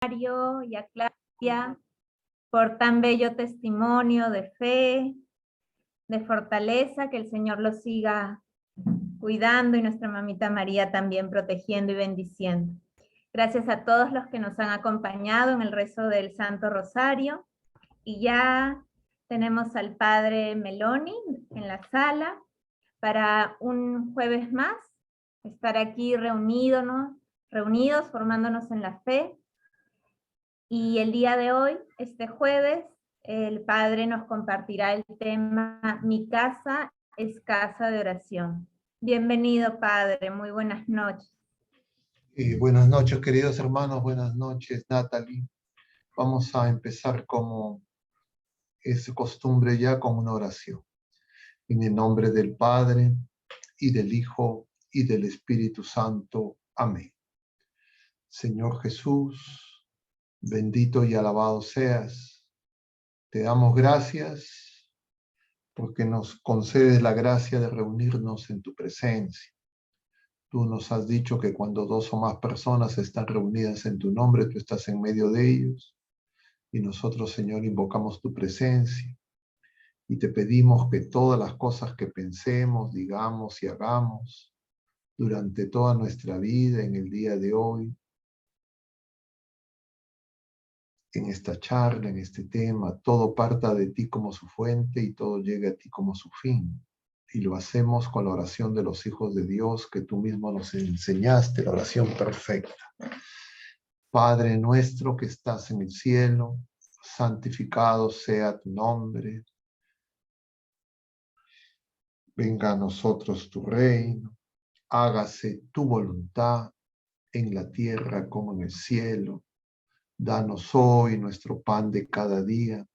Mario y a Claudia por tan bello testimonio de fe, de fortaleza, que el Señor los siga cuidando y nuestra mamita María también protegiendo y bendiciendo. Gracias a todos los que nos han acompañado en el rezo del Santo Rosario. Y ya tenemos al Padre Meloni en la sala para un jueves más estar aquí reunidos, formándonos en la fe. Y el día de hoy, este jueves, el Padre nos compartirá el tema Mi casa es casa de oración. Bienvenido, Padre, muy buenas noches. Buenas noches, queridos hermanos, buenas noches, Natalie. Vamos a empezar como es costumbre ya con una oración. En el nombre del Padre, y del Hijo, y del Espíritu Santo. Amén. Señor Jesús, bendito y alabado seas. Te damos gracias porque nos concedes la gracia de reunirnos en tu presencia. Tú nos has dicho que cuando dos o más personas están reunidas en tu nombre, tú estás en medio de ellos. Y nosotros, Señor, invocamos tu presencia y te pedimos que todas las cosas que pensemos, digamos y hagamos durante toda nuestra vida, en el día de hoy, en esta charla, en este tema, todo parta de ti como su fuente y todo llegue a ti como su fin. Y lo hacemos con la oración de los hijos de Dios que tú mismo nos enseñaste, la oración perfecta. Padre nuestro que estás en el cielo, santificado sea tu nombre. Venga a nosotros tu reino, hágase tu voluntad en la tierra como en el cielo. Danos hoy nuestro pan de cada día.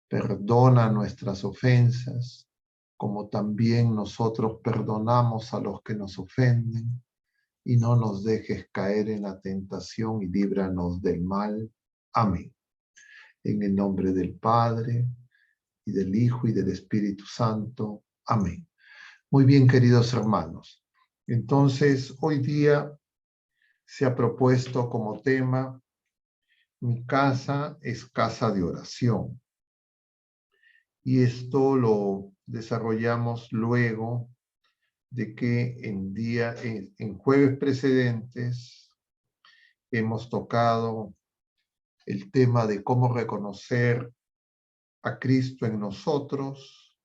Perdona nuestras ofensas, como también nosotros perdonamos a los que nos ofenden. Y no nos dejes caer en la tentación y líbranos del mal. Amén. En el nombre del Padre, y del Hijo, y del Espíritu Santo. Amén. Muy bien, queridos hermanos. Entonces, hoy día se ha propuesto como tema, mi casa es casa de oración. Y esto lo desarrollamos luego de que en jueves precedentes hemos tocado el tema de cómo reconocer a Cristo en nosotros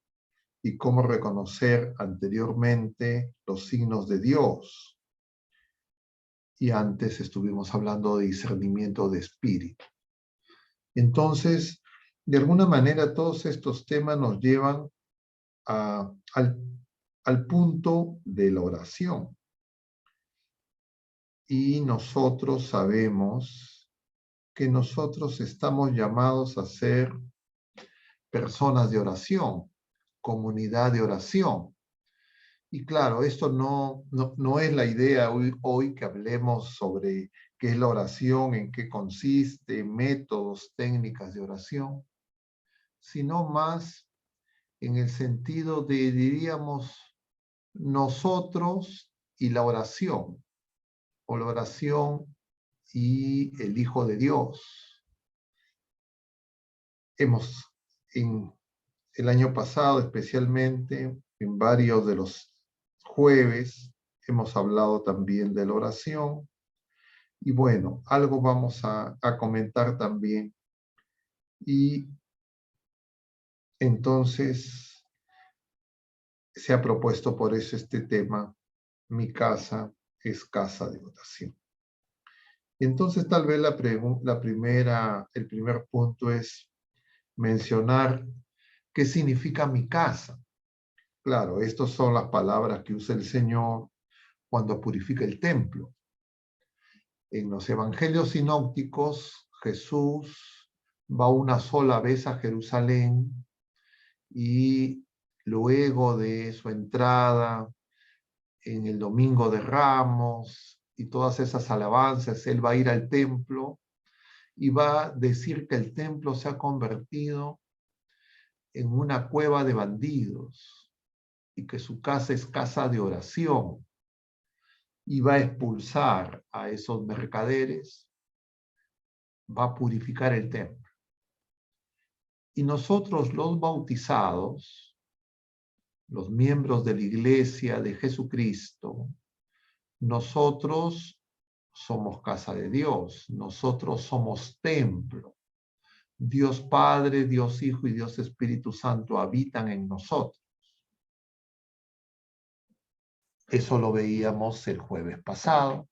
y cómo reconocer anteriormente los signos de Dios. Y antes estuvimos hablando de discernimiento de espíritu. Entonces, de alguna manera, todos estos temas nos llevan al punto de la oración. Y nosotros sabemos que nosotros estamos llamados a ser personas de oración, comunidad de oración. Y claro, esto no es la idea hoy que hablemos sobre qué es la oración, en qué consiste, métodos, técnicas de oración, sino más en el sentido de, diríamos, nosotros y la oración, o la oración y el Hijo de Dios. En el año pasado, especialmente, en varios de los jueves, hemos hablado también de la oración. Y bueno, algo vamos a comentar también. Y entonces se ha propuesto por eso este tema, mi casa es casa de oración. Entonces tal vez el primer punto es mencionar qué significa mi casa. Claro, estas son las palabras que usa el Señor cuando purifica el templo. En los evangelios sinópticos, Jesús va una sola vez a Jerusalén y luego de su entrada en el Domingo de Ramos y todas esas alabanzas, él va a ir al templo y va a decir que el templo se ha convertido en una cueva de bandidos y que su casa es casa de oración. Y va a expulsar a esos mercaderes va a purificar el templo. Y nosotros los bautizados, los miembros de la Iglesia de Jesucristo, nosotros somos casa de Dios, nosotros somos templo. Dios Padre, Dios Hijo y Dios Espíritu Santo habitan en nosotros. Eso lo veíamos el jueves pasado.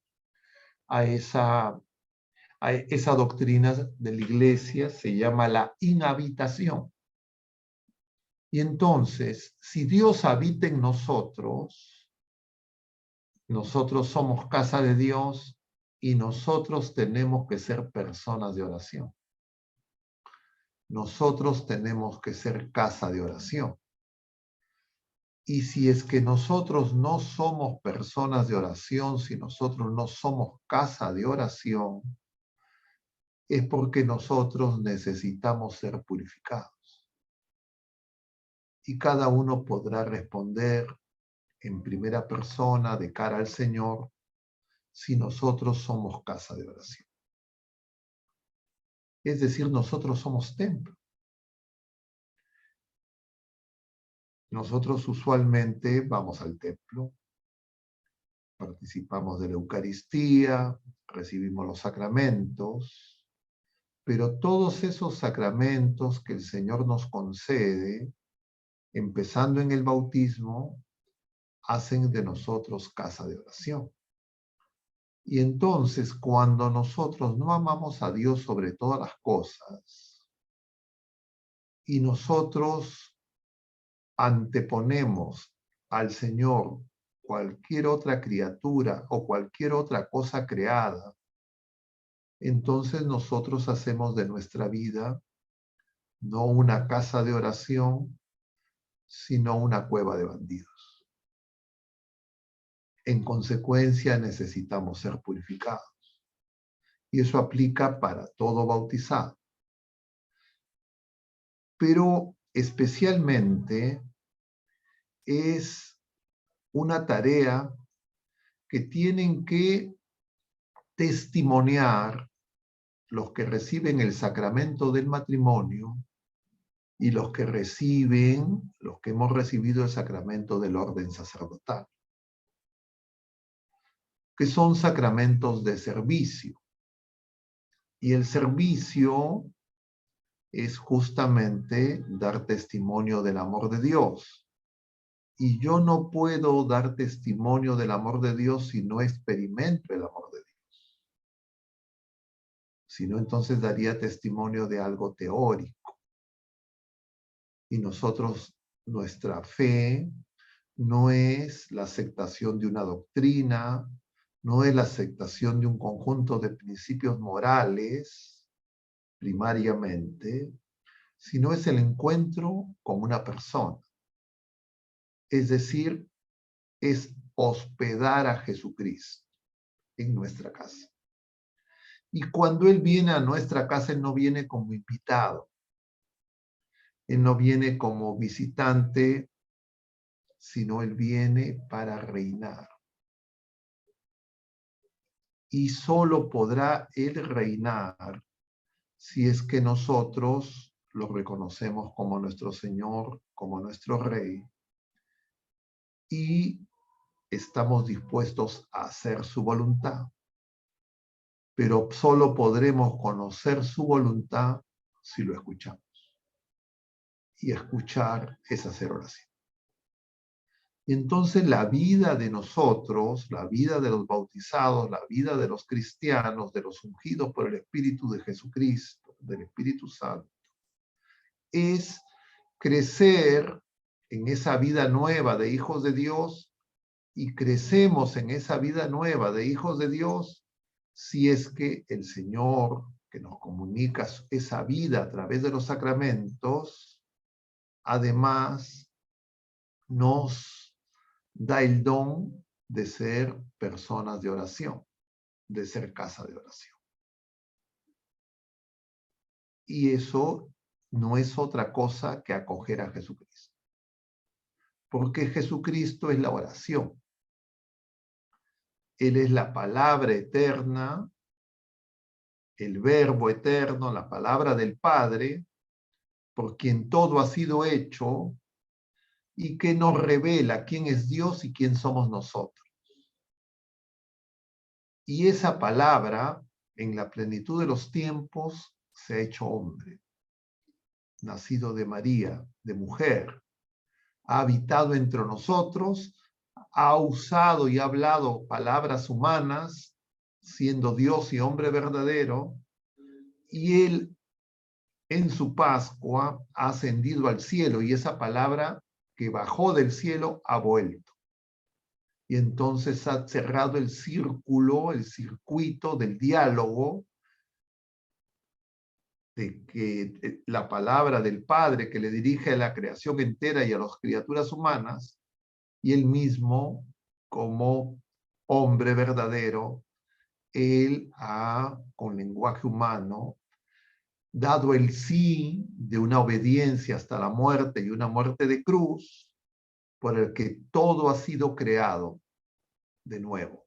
A esa doctrina de la Iglesia se llama la inhabitación. Y entonces, si Dios habita en nosotros, nosotros somos casa de Dios y nosotros tenemos que ser personas de oración. Nosotros tenemos que ser casa de oración. Y si es que nosotros no somos personas de oración, si nosotros no somos casa de oración, es porque nosotros necesitamos ser purificados. Y cada uno podrá responder en primera persona de cara al Señor si nosotros somos casa de oración. Es decir, nosotros somos templo. Nosotros usualmente vamos al templo, participamos de la Eucaristía, recibimos los sacramentos, pero todos esos sacramentos que el Señor nos concede, empezando en el bautismo, hacen de nosotros casa de oración. Y entonces, cuando nosotros no amamos a Dios sobre todas las cosas, y nosotros anteponemos al Señor cualquier otra criatura o cualquier otra cosa creada, entonces nosotros hacemos de nuestra vida no una casa de oración, sino una cueva de bandidos. En consecuencia, necesitamos ser purificados. Y eso aplica para todo bautizado. Pero especialmente es una tarea que tienen que testimoniar los que reciben el sacramento del matrimonio y los que hemos recibido el sacramento del orden sacerdotal, que son sacramentos de servicio. Y el servicio es justamente dar testimonio del amor de Dios. Y yo no puedo dar testimonio del amor de Dios si no experimento el amor de Dios. Si no, entonces daría testimonio de algo teórico. Y nosotros, nuestra fe no es la aceptación de una doctrina, no es la aceptación de un conjunto de principios morales, primariamente, sino es el encuentro con una persona. Es decir, es hospedar a Jesucristo en nuestra casa. Y cuando Él viene a nuestra casa, Él no viene como invitado. Él no viene como visitante, sino Él viene para reinar. Y solo podrá Él reinar si es que nosotros lo reconocemos como nuestro Señor, como nuestro Rey, y estamos dispuestos a hacer su voluntad. Pero solo podremos conocer su voluntad si lo escuchamos. Y escuchar es hacer oración. Y entonces la vida de nosotros, la vida de los bautizados, la vida de los cristianos, de los ungidos por el Espíritu de Jesucristo, del Espíritu Santo, es crecer en esa vida nueva de hijos de Dios, y crecemos en esa vida nueva de hijos de Dios si es que el Señor, que nos comunica esa vida a través de los sacramentos, además nos da el don de ser personas de oración, de ser casa de oración. Y eso no es otra cosa que acoger a Jesucristo. Porque Jesucristo es la oración. Él es la palabra eterna el Verbo eterno, la palabra del Padre, por quien todo ha sido hecho y que nos revela quién es Dios y quién somos nosotros. Y esa palabra, en la plenitud de los tiempos, se ha hecho hombre, nacido de María, de mujer, ha habitado entre nosotros, ha usado y ha hablado palabras humanas, siendo Dios y hombre verdadero, y él en su Pascua ha ascendido al cielo, y esa palabra que bajó del cielo ha vuelto. Y entonces ha cerrado el círculo, el circuito del diálogo, de que la palabra del Padre que le dirige a la creación entera y a las criaturas humanas, y él mismo, como hombre verdadero, él ha, con lenguaje humano, dado el sí de una obediencia hasta la muerte y una muerte de cruz, por el que todo ha sido creado de nuevo.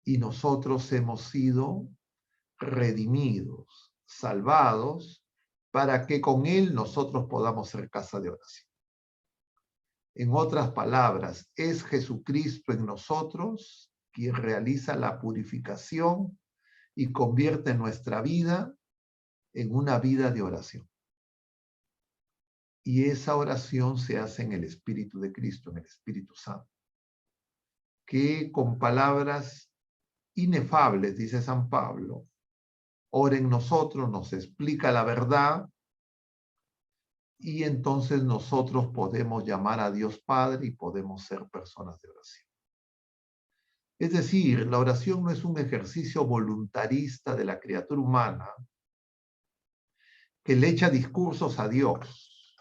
Y nosotros hemos sido redimidos, salvados, para que con él nosotros podamos ser casa de oración. En otras palabras, es Jesucristo en nosotros quien realiza la purificación y convierte nuestra vida en una vida de oración. Y esa oración se hace en el Espíritu de Cristo, en el Espíritu Santo, que con palabras inefables, dice San Pablo, ora en nosotros, nos explica la verdad, y entonces nosotros podemos llamar a Dios Padre y podemos ser personas de oración. Es decir, la oración no es un ejercicio voluntarista de la criatura humana que le echa discursos a Dios,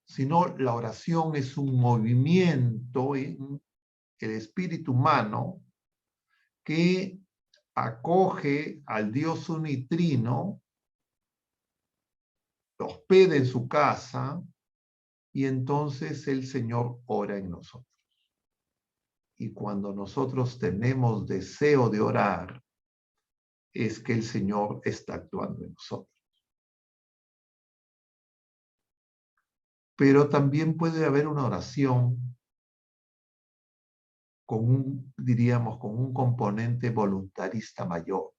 sino la oración es un movimiento en el espíritu humano que acoge al Dios unitrino, lo hospeda en su casa, y entonces el Señor ora en nosotros. Y cuando nosotros tenemos deseo de orar, es que el Señor está actuando en nosotros. Pero también puede haber una oración con diríamos, con un componente voluntarista mayor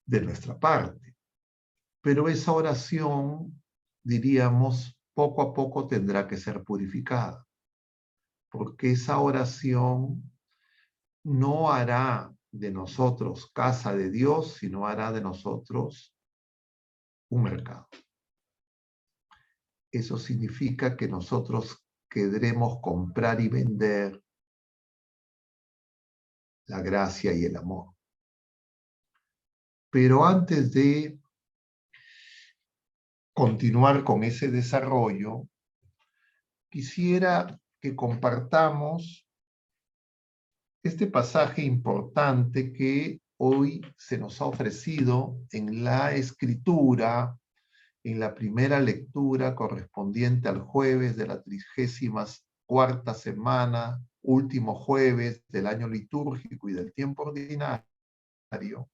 de nuestra parte. Pero esa oración, diríamos, poco a poco tendrá que ser purificada, porque esa oración no hará de nosotros casa de Dios, sino hará de nosotros un mercado. Eso significa que nosotros queremos comprar y vender la gracia y el amor. Pero antes de continuar con ese desarrollo, quisiera que compartamos este pasaje importante que hoy se nos ha ofrecido en la Escritura, en la primera lectura correspondiente al jueves de la 34ª semana, último jueves del año litúrgico y del tiempo ordinario,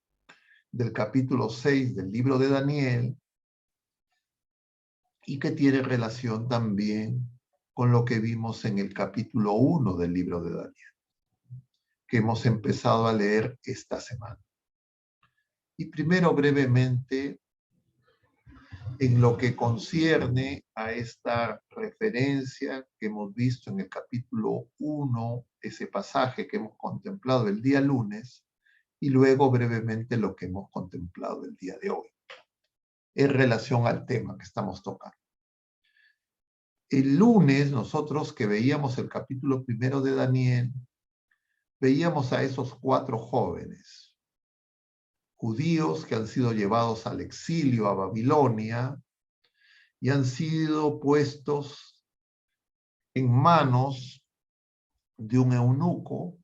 del capítulo 6 del libro de Daniel, y que tiene relación también con lo que vimos en el capítulo 1 del libro de Daniel, que hemos empezado a leer esta semana. Y primero brevemente, en lo que concierne a esta referencia que hemos visto en el capítulo 1, ese pasaje que hemos contemplado el día lunes, y luego brevemente lo que hemos contemplado el día de hoy, en relación al tema que estamos tocando. El lunes, nosotros que veíamos el capítulo 1 de Daniel, veíamos a esos 4 jóvenes judíos que han sido llevados al exilio a Babilonia y han sido puestos en manos de un eunuco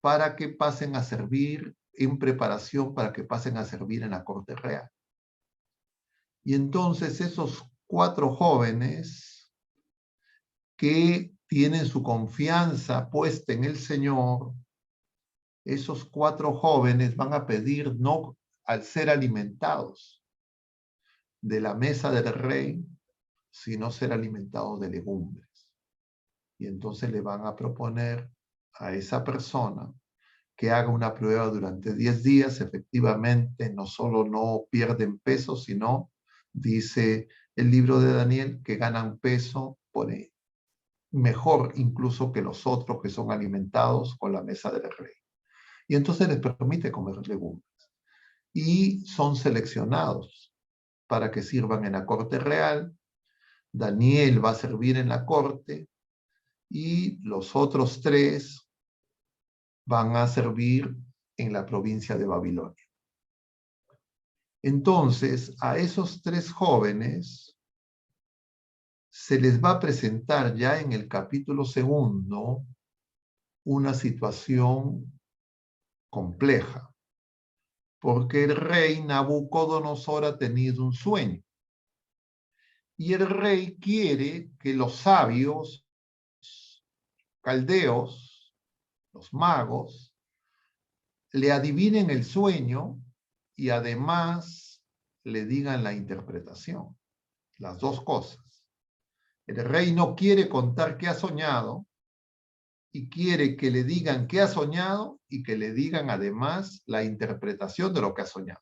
para que pasen a servir, en preparación para que pasen a servir en la corte real. Y entonces esos 4 jóvenes que tienen su confianza puesta en el Señor, esos 4 jóvenes van a pedir no al ser alimentados de la mesa del rey, sino ser alimentados de legumbres. Y entonces le van a proponer a esa persona que haga una prueba durante 10 días. Efectivamente, no solo no pierden peso, sino, dice el libro de Daniel, que ganan peso por mejor incluso que los otros que son alimentados con la mesa del rey. Y entonces les permite comer legumbres. Y son seleccionados para que sirvan en la corte real. Daniel va a servir en la corte y los otros 3 van a servir en la provincia de Babilonia. Entonces, a esos 3 jóvenes se les va a presentar ya en el capítulo 2 una situación compleja, porque el rey Nabucodonosor ha tenido un sueño. Y el rey quiere que los sabios, caldeos, los magos, le adivinen el sueño y además le digan la interpretación. Las 2 cosas. El rey no quiere contar qué ha soñado y quiere que le digan qué ha soñado y que le digan además la interpretación de lo que ha soñado.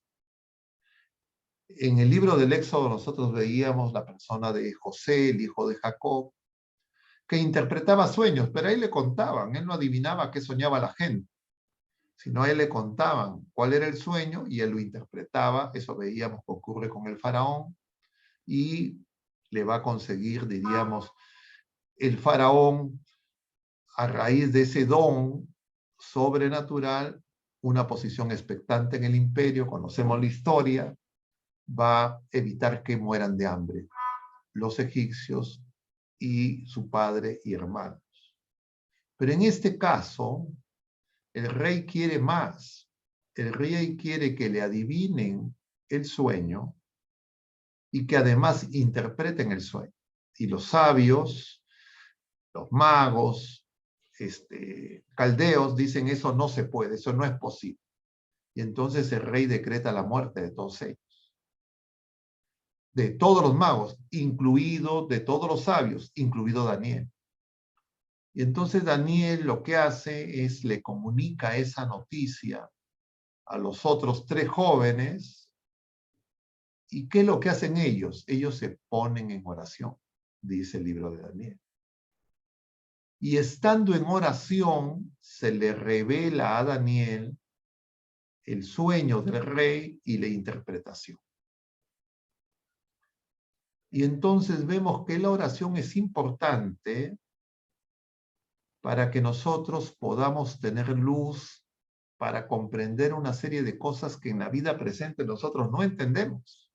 En el libro del Éxodo nosotros veíamos la persona de José, el hijo de Jacob, que interpretaba sueños, pero a él le contaban, él no adivinaba qué soñaba la gente, sino a él le contaban cuál era el sueño y él lo interpretaba. Eso veíamos que ocurre con el faraón y le va a conseguir, diríamos, el faraón, a raíz de ese don sobrenatural, una posición expectante en el imperio. Conocemos la historia, va a evitar que mueran de hambre los egipcios y su padre y hermanos. Pero en este caso, el rey quiere más. El rey quiere que le adivinen el sueño y que además interpreten el sueño. Y los sabios, los magos, caldeos dicen eso no se puede, eso no es posible. Y entonces el rey decreta la muerte de todos ellos. De todos los magos, incluido de todos los sabios, incluido Daniel. Y entonces Daniel lo que hace es le comunica esa noticia a los otros 3 jóvenes. ¿Y qué es lo que hacen ellos? Ellos se ponen en oración, dice el libro de Daniel. Y estando en oración, se le revela a Daniel el sueño del rey y la interpretación. Y entonces vemos que la oración es importante para que nosotros podamos tener luz para comprender una serie de cosas que en la vida presente nosotros no entendemos.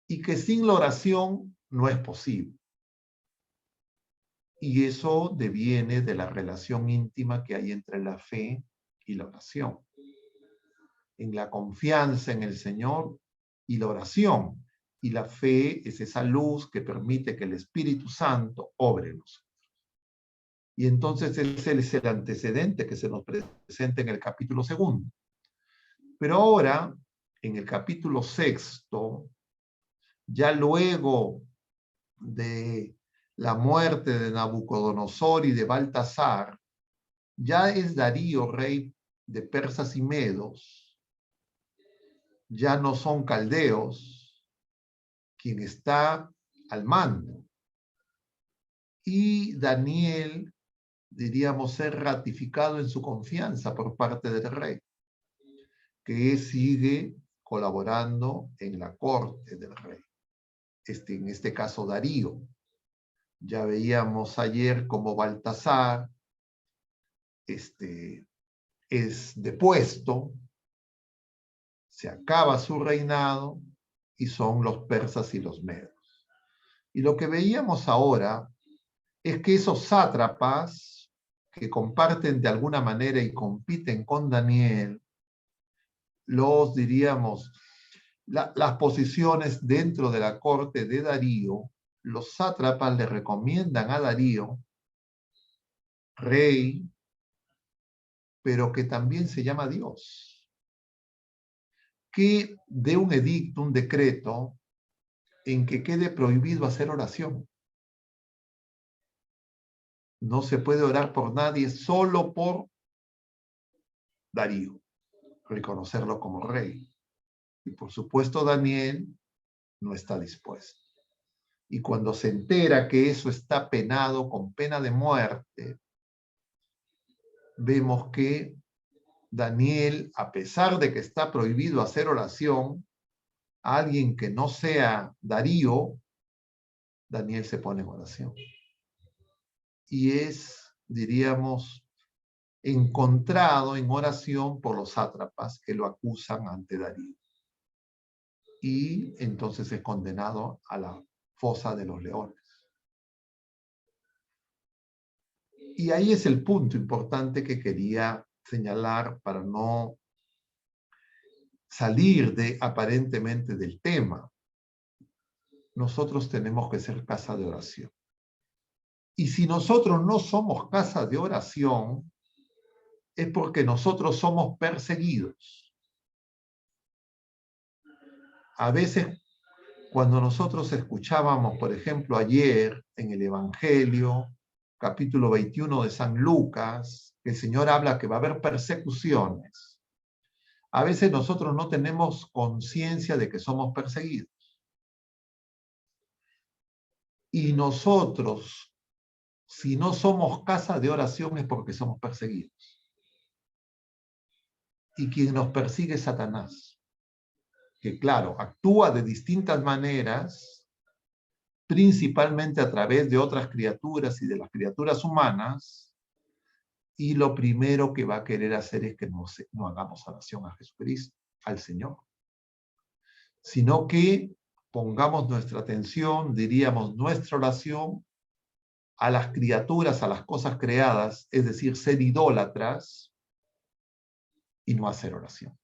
Y que sin la oración no es posible. Y eso deviene de la relación íntima que hay entre la fe y la oración. En la confianza en el Señor y la oración. Y la fe es esa luz que permite que el Espíritu Santo obre en nosotros. Y entonces ese es el antecedente que se nos presenta en el capítulo 2. Pero ahora, en el capítulo 6, ya luego de la muerte de Nabucodonosor y de Baltasar, ya es Darío, rey de persas y medos, ya no son caldeos, quien está al mando. Y Daniel, diríamos, ser ratificado en su confianza por parte del rey, que sigue colaborando en la corte del rey. En este caso Darío. Ya veíamos ayer cómo Baltasar es depuesto, se acaba su reinado y son los persas y los medos. Y lo que veíamos ahora es que esos sátrapas que comparten de alguna manera y compiten con Daniel, los diríamos, las posiciones dentro de la corte de Darío, los sátrapas le recomiendan a Darío, rey, pero que también se llama Dios, que dé un edicto, un decreto, en que quede prohibido hacer oración. No se puede orar por nadie, solo por Darío, reconocerlo como rey. Y por supuesto Daniel no está dispuesto. Y cuando se entera que eso está penado con pena de muerte, vemos que Daniel, a pesar de que está prohibido hacer oración a alguien que no sea Darío, Daniel se pone en oración. Y es, diríamos, encontrado en oración por los sátrapas que lo acusan ante Darío. Y entonces es condenado a la fosa de los leones. Y ahí es el punto importante que quería señalar para no salir aparentemente del tema. Nosotros tenemos que ser casa de oración. Y si nosotros no somos casa de oración, es porque nosotros somos perseguidos. A veces, cuando nosotros escuchábamos, por ejemplo, ayer en el Evangelio, capítulo 21 de San Lucas, el Señor habla que va a haber persecuciones. A veces nosotros no tenemos conciencia de que somos perseguidos. Y nosotros, si no somos casa de oración, es porque somos perseguidos. Y quien nos persigue es Satanás, que claro, actúa de distintas maneras, principalmente a través de otras criaturas y de las criaturas humanas, y lo primero que va a querer hacer es que no hagamos oración a Jesucristo, al Señor, sino que pongamos nuestra atención, diríamos, nuestra oración a las criaturas, a las cosas creadas, es decir, ser idólatras y no hacer oración.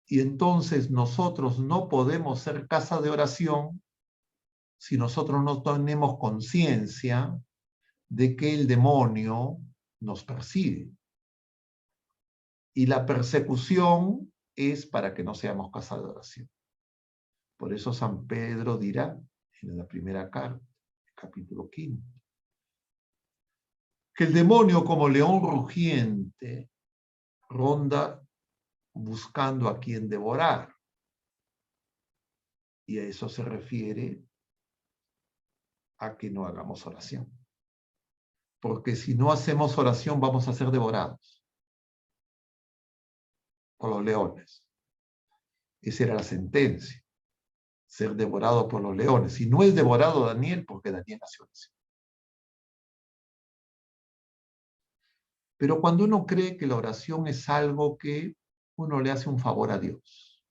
Y entonces nosotros no podemos ser casa de oración si nosotros no tenemos conciencia de que el demonio nos persigue. Y la persecución es para que no seamos casa de oración. Por eso San Pedro dirá en la primera carta, capítulo 5, que el demonio como león rugiente ronda buscando a quien devorar. Y a eso se refiere a que no hagamos oración. Porque si no hacemos oración vamos a ser devorados por los leones. Esa era la sentencia, ser devorado por los leones. Y no es devorado Daniel porque Daniel hace oración. Pero cuando uno cree que la oración es algo que uno le hace un favor a Dios,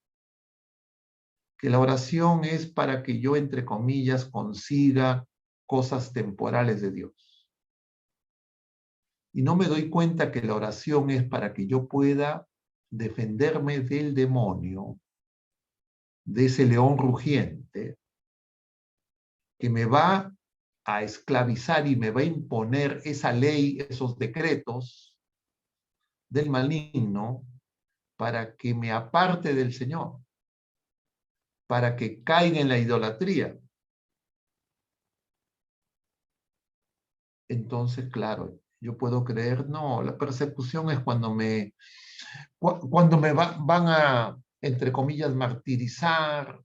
que la oración es para que yo, entre comillas, consiga cosas temporales de Dios. Y no me doy cuenta que la oración es para que yo pueda defenderme del demonio, de ese león rugiente, que me va a esclavizar y me va a imponer esa ley, esos decretos del maligno, para que me aparte del Señor, para que caiga en la idolatría. Entonces, claro, yo puedo creer, no, la persecución es cuando me van a, entre comillas, martirizar,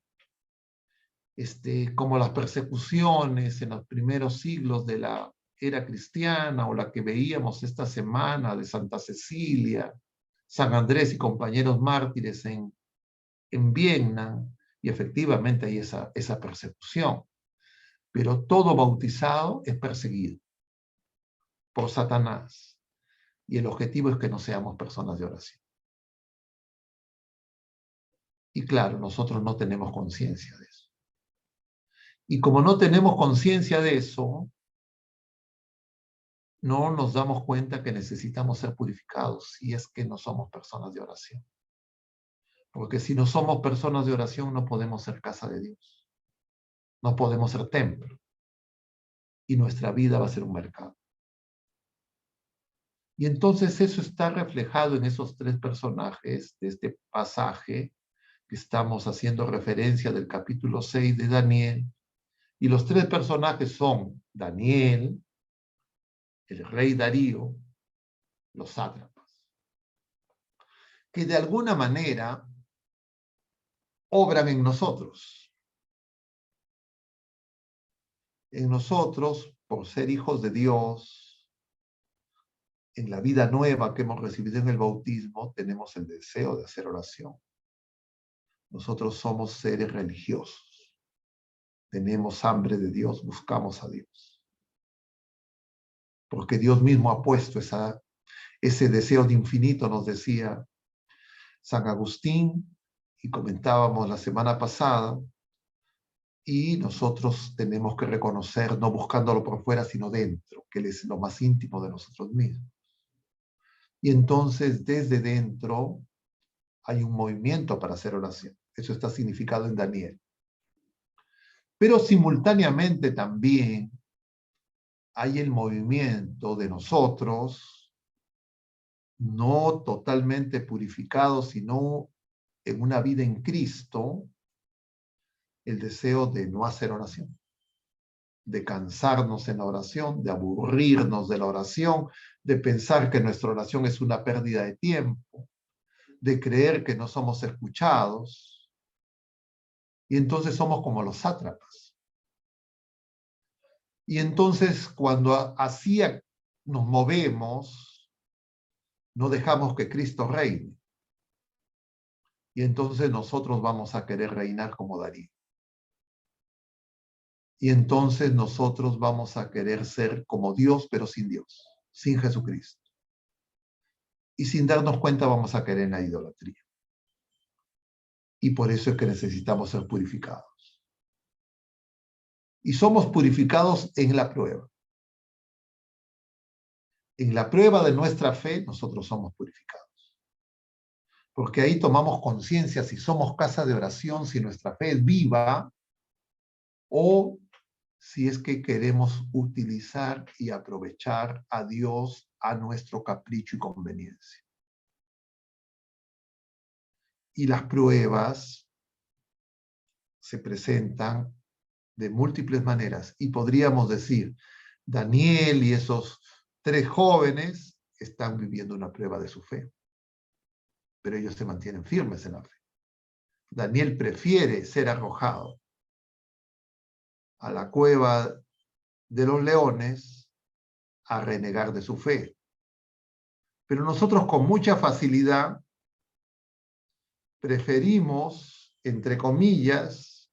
como las persecuciones en los primeros siglos de la era cristiana, o la que veíamos esta semana de Santa Cecilia, San Andrés y compañeros mártires en Viena, y efectivamente hay esa persecución. Pero todo bautizado es perseguido por Satanás. Y el objetivo es que no seamos personas de oración. Y claro, nosotros no tenemos conciencia de eso. Y como no tenemos conciencia de eso, no nos damos cuenta que necesitamos ser purificados si es que no somos personas de oración. Porque si no somos personas de oración, no podemos ser casa de Dios. No podemos ser templo. Y nuestra vida va a ser un mercado. Y entonces eso está reflejado en esos tres personajes de este pasaje que estamos haciendo referencia del capítulo 6 de Daniel. Y los tres personajes son Daniel, el rey Darío, los sátrapas, que de alguna manera obran en nosotros. En nosotros, por ser hijos de Dios, en la vida nueva que hemos recibido en el bautismo, tenemos el deseo de hacer oración. Nosotros somos seres religiosos. Tenemos hambre de Dios, buscamos a Dios. Porque Dios mismo ha puesto ese deseo de infinito, nos decía San Agustín, y comentábamos la semana pasada, y nosotros tenemos que reconocer, no buscándolo por fuera, sino dentro, que Él es lo más íntimo de nosotros mismos. Y entonces, desde dentro, hay un movimiento para hacer oración. Eso está significado en Daniel. Pero simultáneamente también hay el movimiento de nosotros, no totalmente purificados, sino en una vida en Cristo, el deseo de no hacer oración, de cansarnos en la oración, de aburrirnos de la oración, de pensar que nuestra oración es una pérdida de tiempo, de creer que no somos escuchados, y entonces somos como los sátrapas. Y entonces cuando así nos movemos, no dejamos que Cristo reine. Y entonces nosotros vamos a querer reinar como Darío. Y entonces nosotros vamos a querer ser como Dios, pero sin Dios, sin Jesucristo. Y sin darnos cuenta vamos a caer en la idolatría. Y por eso es que necesitamos ser purificados. Y somos purificados en la prueba. En la prueba de nuestra fe, nosotros somos purificados. Porque ahí tomamos conciencia si somos casa de oración, si nuestra fe es viva, o si es que queremos utilizar y aprovechar a Dios a nuestro capricho y conveniencia. Y las pruebas se presentan de múltiples maneras. Y podríamos decir, Daniel y esos tres jóvenes están viviendo una prueba de su fe. Pero ellos se mantienen firmes en la fe. Daniel prefiere ser arrojado a la cueva de los leones a renegar de su fe. Pero nosotros con mucha facilidad preferimos, entre comillas,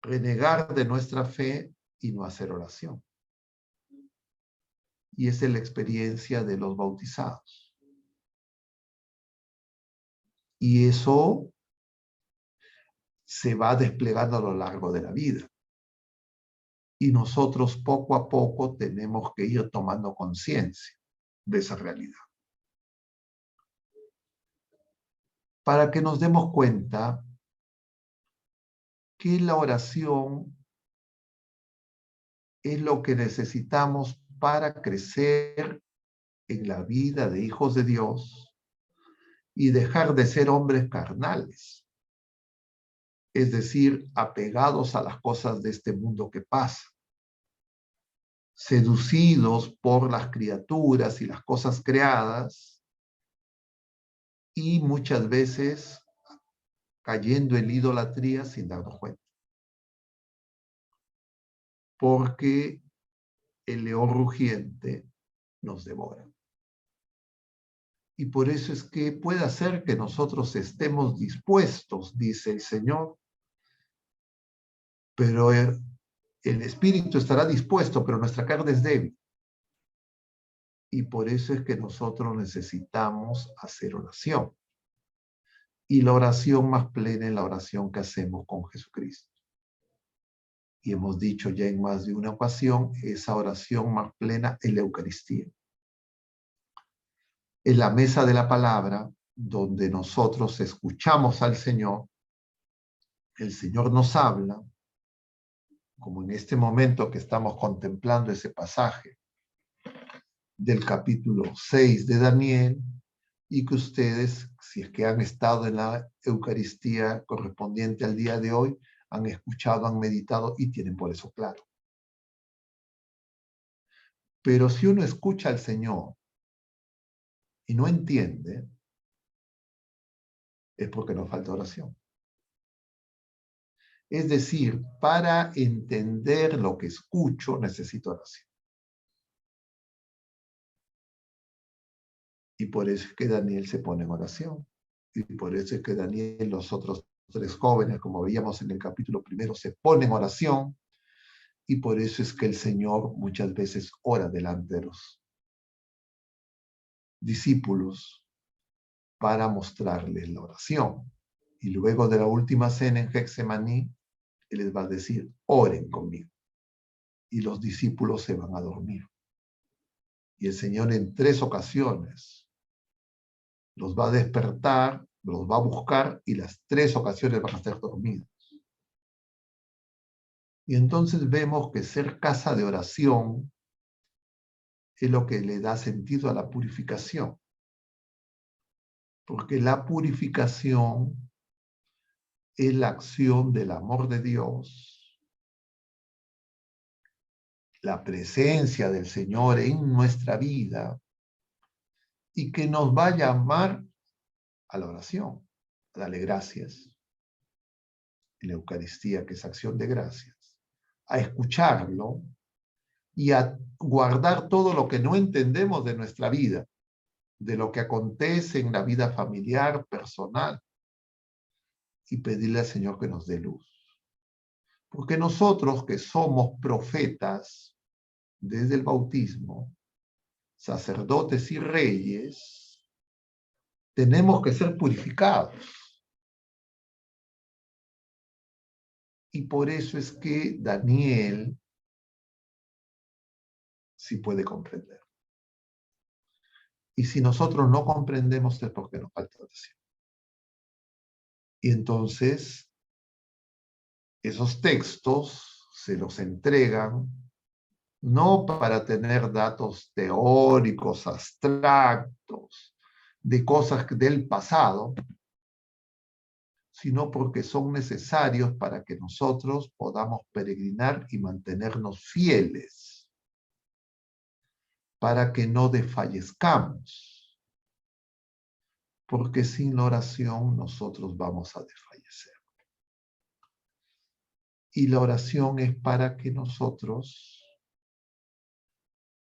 renegar de nuestra fe y no hacer oración. Y esa es la experiencia de los bautizados. Y eso se va desplegando a lo largo de la vida. Y nosotros poco a poco tenemos que ir tomando conciencia de esa realidad. Para que nos demos cuenta que la oración es lo que necesitamos para crecer en la vida de hijos de Dios y dejar de ser hombres carnales, es decir, apegados a las cosas de este mundo que pasa, seducidos por las criaturas y las cosas creadas, y muchas veces cayendo en la idolatría sin darnos cuenta. Porque el león rugiente nos devora. Y por eso es que puede hacer que nosotros estemos dispuestos, dice el Señor, pero el espíritu estará dispuesto, pero nuestra carne es débil. Y por eso es que nosotros necesitamos hacer oración. Y la oración más plena es la oración que hacemos con Jesucristo. Y hemos dicho ya en más de una ocasión, esa oración más plena es la Eucaristía. Es la mesa de la palabra donde nosotros escuchamos al Señor, el Señor nos habla, como en este momento que estamos contemplando ese pasaje del capítulo 6 de Daniel, y que ustedes, si es que han estado en la Eucaristía correspondiente al día de hoy, han escuchado, han meditado y tienen por eso claro. Pero si uno escucha al Señor y no entiende, es porque nos falta oración. Es decir, para entender lo que escucho, necesito oración. Y por eso es que Daniel se pone en oración. Y por eso es que Daniel, los otros 3 jóvenes, como veíamos en el capítulo 1, se ponen en oración. Y por eso es que el Señor muchas veces ora delante de los discípulos para mostrarles la oración. Y luego de la última cena en Getsemaní, Él les va a decir, oren conmigo. Y los discípulos se van a dormir. Y el Señor en 3 ocasiones los va a despertar, los va a buscar y las 3 ocasiones van a estar dormidos. Y entonces vemos que ser casa de oración es lo que le da sentido a la purificación. Porque la purificación es la acción del amor de Dios, la presencia del Señor en nuestra vida y que nos va a llamar a la oración, a darle gracias en la Eucaristía, que es acción de gracias, a escucharlo y a guardar todo lo que no entendemos de nuestra vida, de lo que acontece en la vida familiar, personal, y pedirle al Señor que nos dé luz. Porque nosotros que somos profetas desde el bautismo, sacerdotes y reyes, tenemos que ser purificados. Y por eso es que Daniel sí puede comprender. Y si nosotros no comprendemos es porque nos falta oración. Y entonces esos textos se los entregan no para tener datos teóricos, abstractos, de cosas del pasado, sino porque son necesarios para que nosotros podamos peregrinar y mantenernos fieles, para que no desfallezcamos, porque sin la oración nosotros vamos a desfallecer. Y la oración es para que nosotros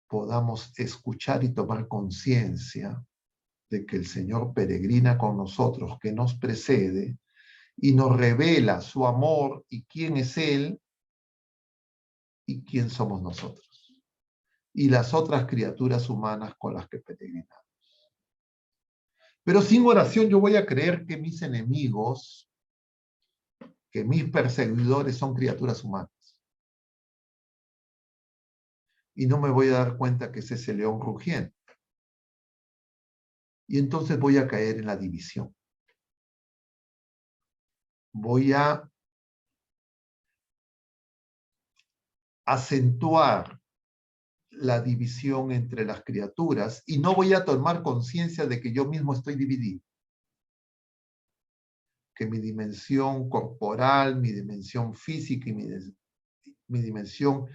podamos escuchar y tomar conciencia de que el Señor peregrina con nosotros, que nos precede y nos revela su amor y quién es Él y quién somos nosotros y las otras criaturas humanas con las que peregrinamos. Pero sin oración yo voy a creer que mis enemigos, que mis perseguidores son criaturas humanas. Y no me voy a dar cuenta que es ese león rugiente. Y entonces voy a caer en la división. Voy a acentuar la división entre las criaturas y no voy a tomar conciencia de que yo mismo estoy dividido. Que mi dimensión corporal, mi dimensión física y mi dimensión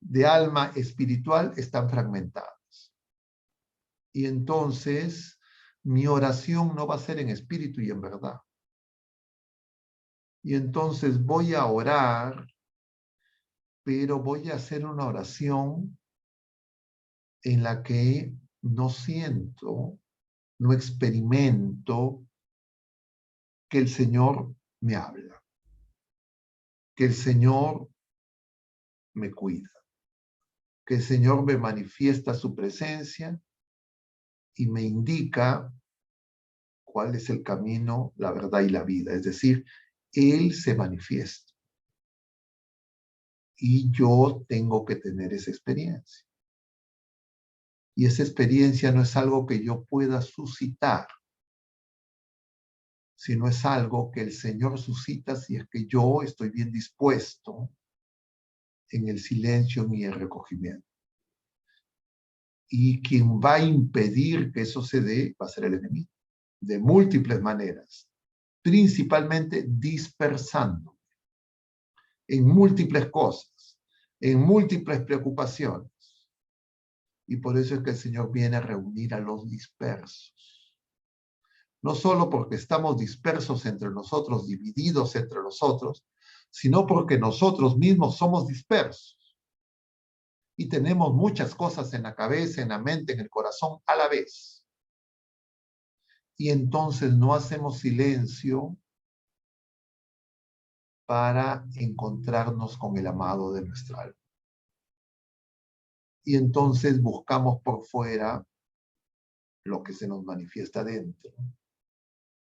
de alma espiritual están fragmentadas. Y entonces mi oración no va a ser en espíritu y en verdad. Y entonces voy a orar, pero voy a hacer una oración en la que no siento, no experimento que el Señor me habla, que el Señor me cuida, que el Señor me manifiesta su presencia y me indica cuál es el camino, la verdad y la vida. Es decir, Él se manifiesta. Y yo tengo que tener esa experiencia. Y esa experiencia no es algo que yo pueda suscitar, sino es algo que el Señor suscita si es que yo estoy bien dispuesto en el silencio y el recogimiento. Y quien va a impedir que eso se dé va a ser el enemigo, de múltiples maneras, principalmente dispersando en múltiples cosas, en múltiples preocupaciones. Y por eso es que el Señor viene a reunir a los dispersos. No solo porque estamos dispersos entre nosotros, divididos entre nosotros, sino porque nosotros mismos somos dispersos. Y tenemos muchas cosas en la cabeza, en la mente, en el corazón a la vez. Y entonces no hacemos silencio para encontrarnos con el amado de nuestra alma. Y entonces buscamos por fuera lo que se nos manifiesta dentro.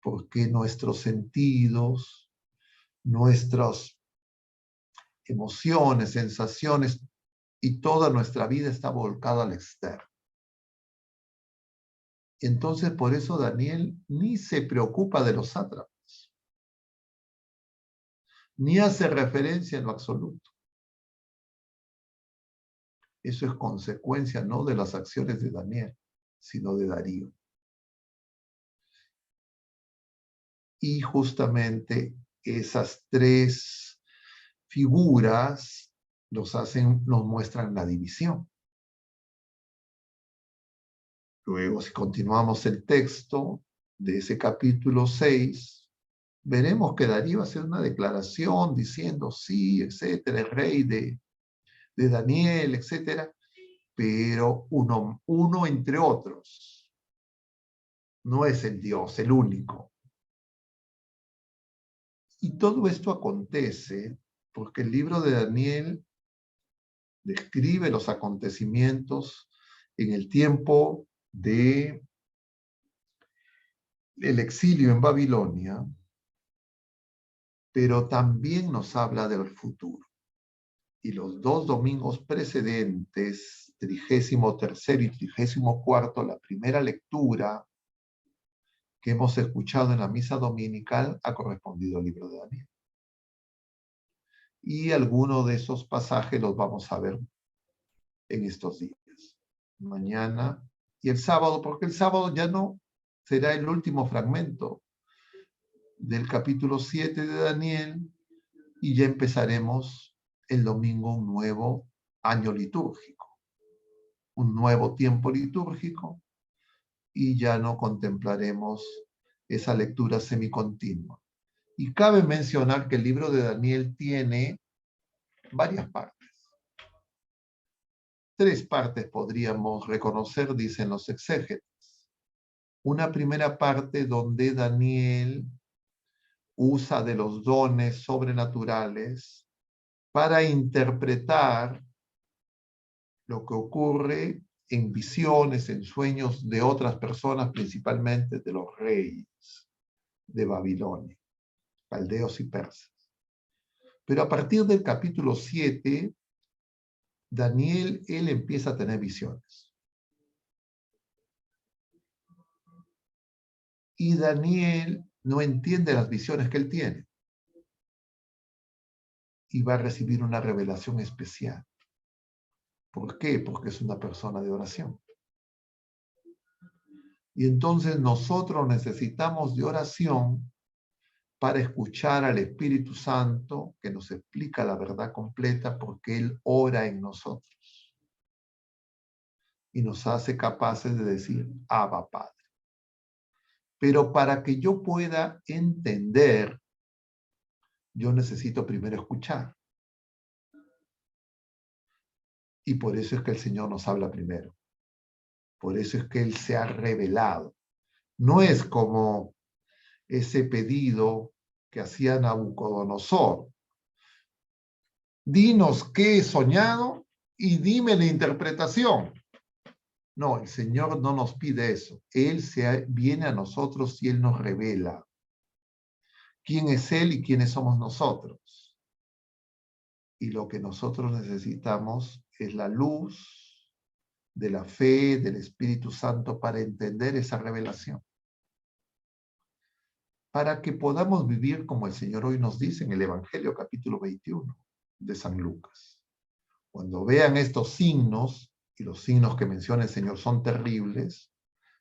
Porque nuestros sentidos, nuestras emociones, sensaciones y toda nuestra vida está volcada al externo. Entonces, por eso Daniel ni se preocupa de los sátrapas, ni hace referencia en lo absoluto. Eso es consecuencia no de las acciones de Daniel, sino de Darío. Y justamente esas tres figuras nos muestran la división. Luego, si continuamos el texto de ese capítulo 6, veremos que Darío hace una declaración diciendo, sí, etcétera, el rey de Daniel, etcétera, pero uno entre otros. No es el Dios, el único. Y todo esto acontece porque el libro de Daniel describe los acontecimientos en el tiempo del exilio en Babilonia, pero también nos habla del futuro. Y los dos domingos precedentes, 33º y 34º, la primera lectura que hemos escuchado en la misa dominical ha correspondido al libro de Daniel. Y algunos de esos pasajes los vamos a ver en estos días. Mañana y el sábado, porque el sábado ya no será el último fragmento del capítulo 7 de Daniel y ya empezaremos el domingo un nuevo año litúrgico, un nuevo tiempo litúrgico y ya no contemplaremos esa lectura semicontinua. Y cabe mencionar que el libro de Daniel tiene varias partes. 3 partes podríamos reconocer, dicen los exégetas. Una primera parte donde Daniel usa de los dones sobrenaturales para interpretar lo que ocurre en visiones, en sueños de otras personas, principalmente de los reyes de Babilonia, caldeos y persas. Pero a partir del capítulo 7, Daniel, él empieza a tener visiones. Y Daniel no entiende las visiones que él tiene. Y va a recibir una revelación especial. ¿Por qué? Porque es una persona de oración. Y entonces nosotros necesitamos de oración para escuchar al Espíritu Santo que nos explica la verdad completa porque Él ora en nosotros. Y nos hace capaces de decir, Abba, Padre. Pero para que yo pueda entender, yo necesito primero escuchar. Y por eso es que el Señor nos habla primero. Por eso es que Él se ha revelado. No es como ese pedido que hacía Nabucodonosor. Dinos qué he soñado y dime la interpretación. No, el Señor no nos pide eso. Él viene a nosotros y Él nos revela quién es Él y quiénes somos nosotros. Y lo que nosotros necesitamos es la luz de la fe, del Espíritu Santo para entender esa revelación. Para que podamos vivir como el Señor hoy nos dice en el Evangelio capítulo 21 de San Lucas. Cuando vean estos signos y los signos que menciona el Señor son terribles,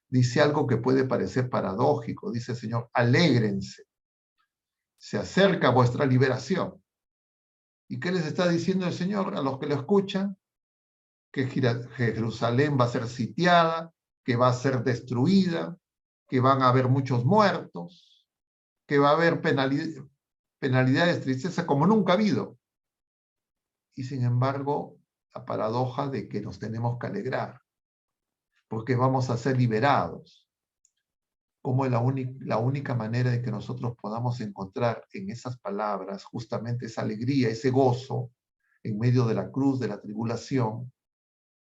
dice algo que puede parecer paradójico. Dice el Señor, alégrense, se acerca vuestra liberación. ¿Y qué les está diciendo el Señor a los que lo escuchan? Que Jerusalén va a ser sitiada, que va a ser destruida, que van a haber muchos muertos, que va a haber penalidades, tristeza como nunca ha habido. Y sin embargo, la paradoja de que nos tenemos que alegrar, porque vamos a ser liberados. Como es la única manera de que nosotros podamos encontrar en esas palabras justamente esa alegría, ese gozo, en medio de la cruz, de la tribulación,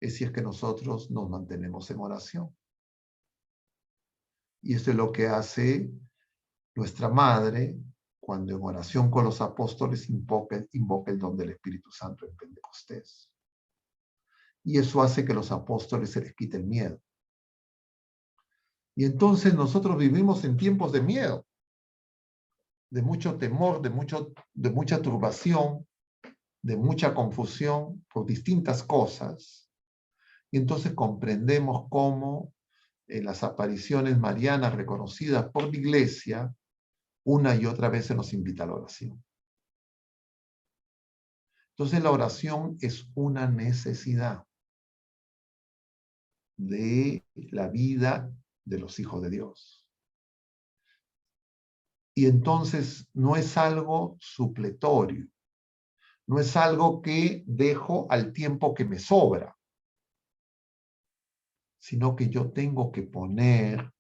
es si es que nosotros nos mantenemos en oración. Y esto es lo que hace nuestra Madre cuando en oración con los apóstoles invoca el don del Espíritu Santo en Pentecostés. Y eso hace que a los apóstoles se les quite el miedo. Y entonces nosotros vivimos en tiempos de miedo, de mucho temor, de mucha turbación, de mucha confusión por distintas cosas. Y entonces comprendemos cómo en las apariciones marianas reconocidas por la Iglesia, una y otra vez se nos invita a la oración. Entonces la oración es una necesidad de la vida de los hijos de Dios. Y entonces no es algo supletorio, no es algo que dejo al tiempo que me sobra, sino que yo tengo que poner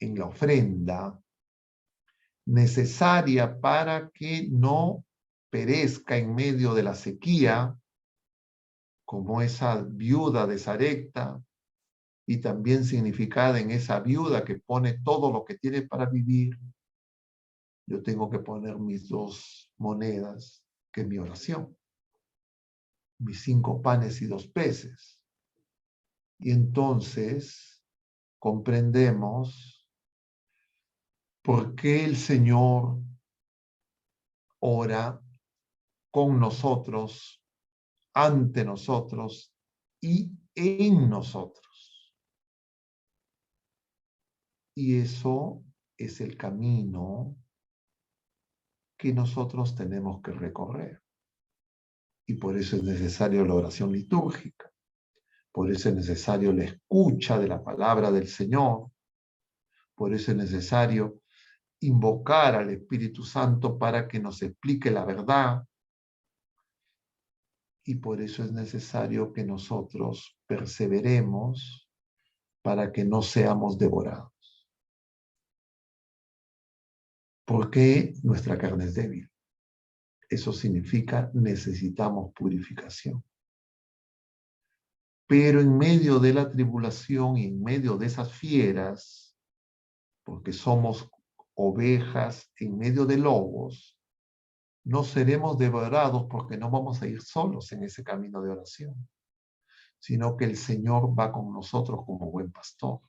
en la ofrenda necesaria para que no perezca en medio de la sequía, como esa viuda de Sarepta, y también significada en esa viuda que pone todo lo que tiene para vivir. Yo tengo que poner mis 2 monedas, que es mi oración, mis 5 panes y 2 peces. Y entonces comprendemos por qué el Señor ora con nosotros, ante nosotros y en nosotros. Y eso es el camino que nosotros tenemos que recorrer. Y por eso es necesario la oración litúrgica. Por eso es necesario la escucha de la palabra del Señor. Por eso es necesario invocar al Espíritu Santo para que nos explique la verdad. Y por eso es necesario que nosotros perseveremos para que no seamos devorados. Porque nuestra carne es débil. Eso significa necesitamos purificación. Pero en medio de la tribulación y en medio de esas fieras, porque somos ovejas en medio de lobos, no seremos devorados porque no vamos a ir solos en ese camino de oración, sino que el Señor va con nosotros como buen pastor.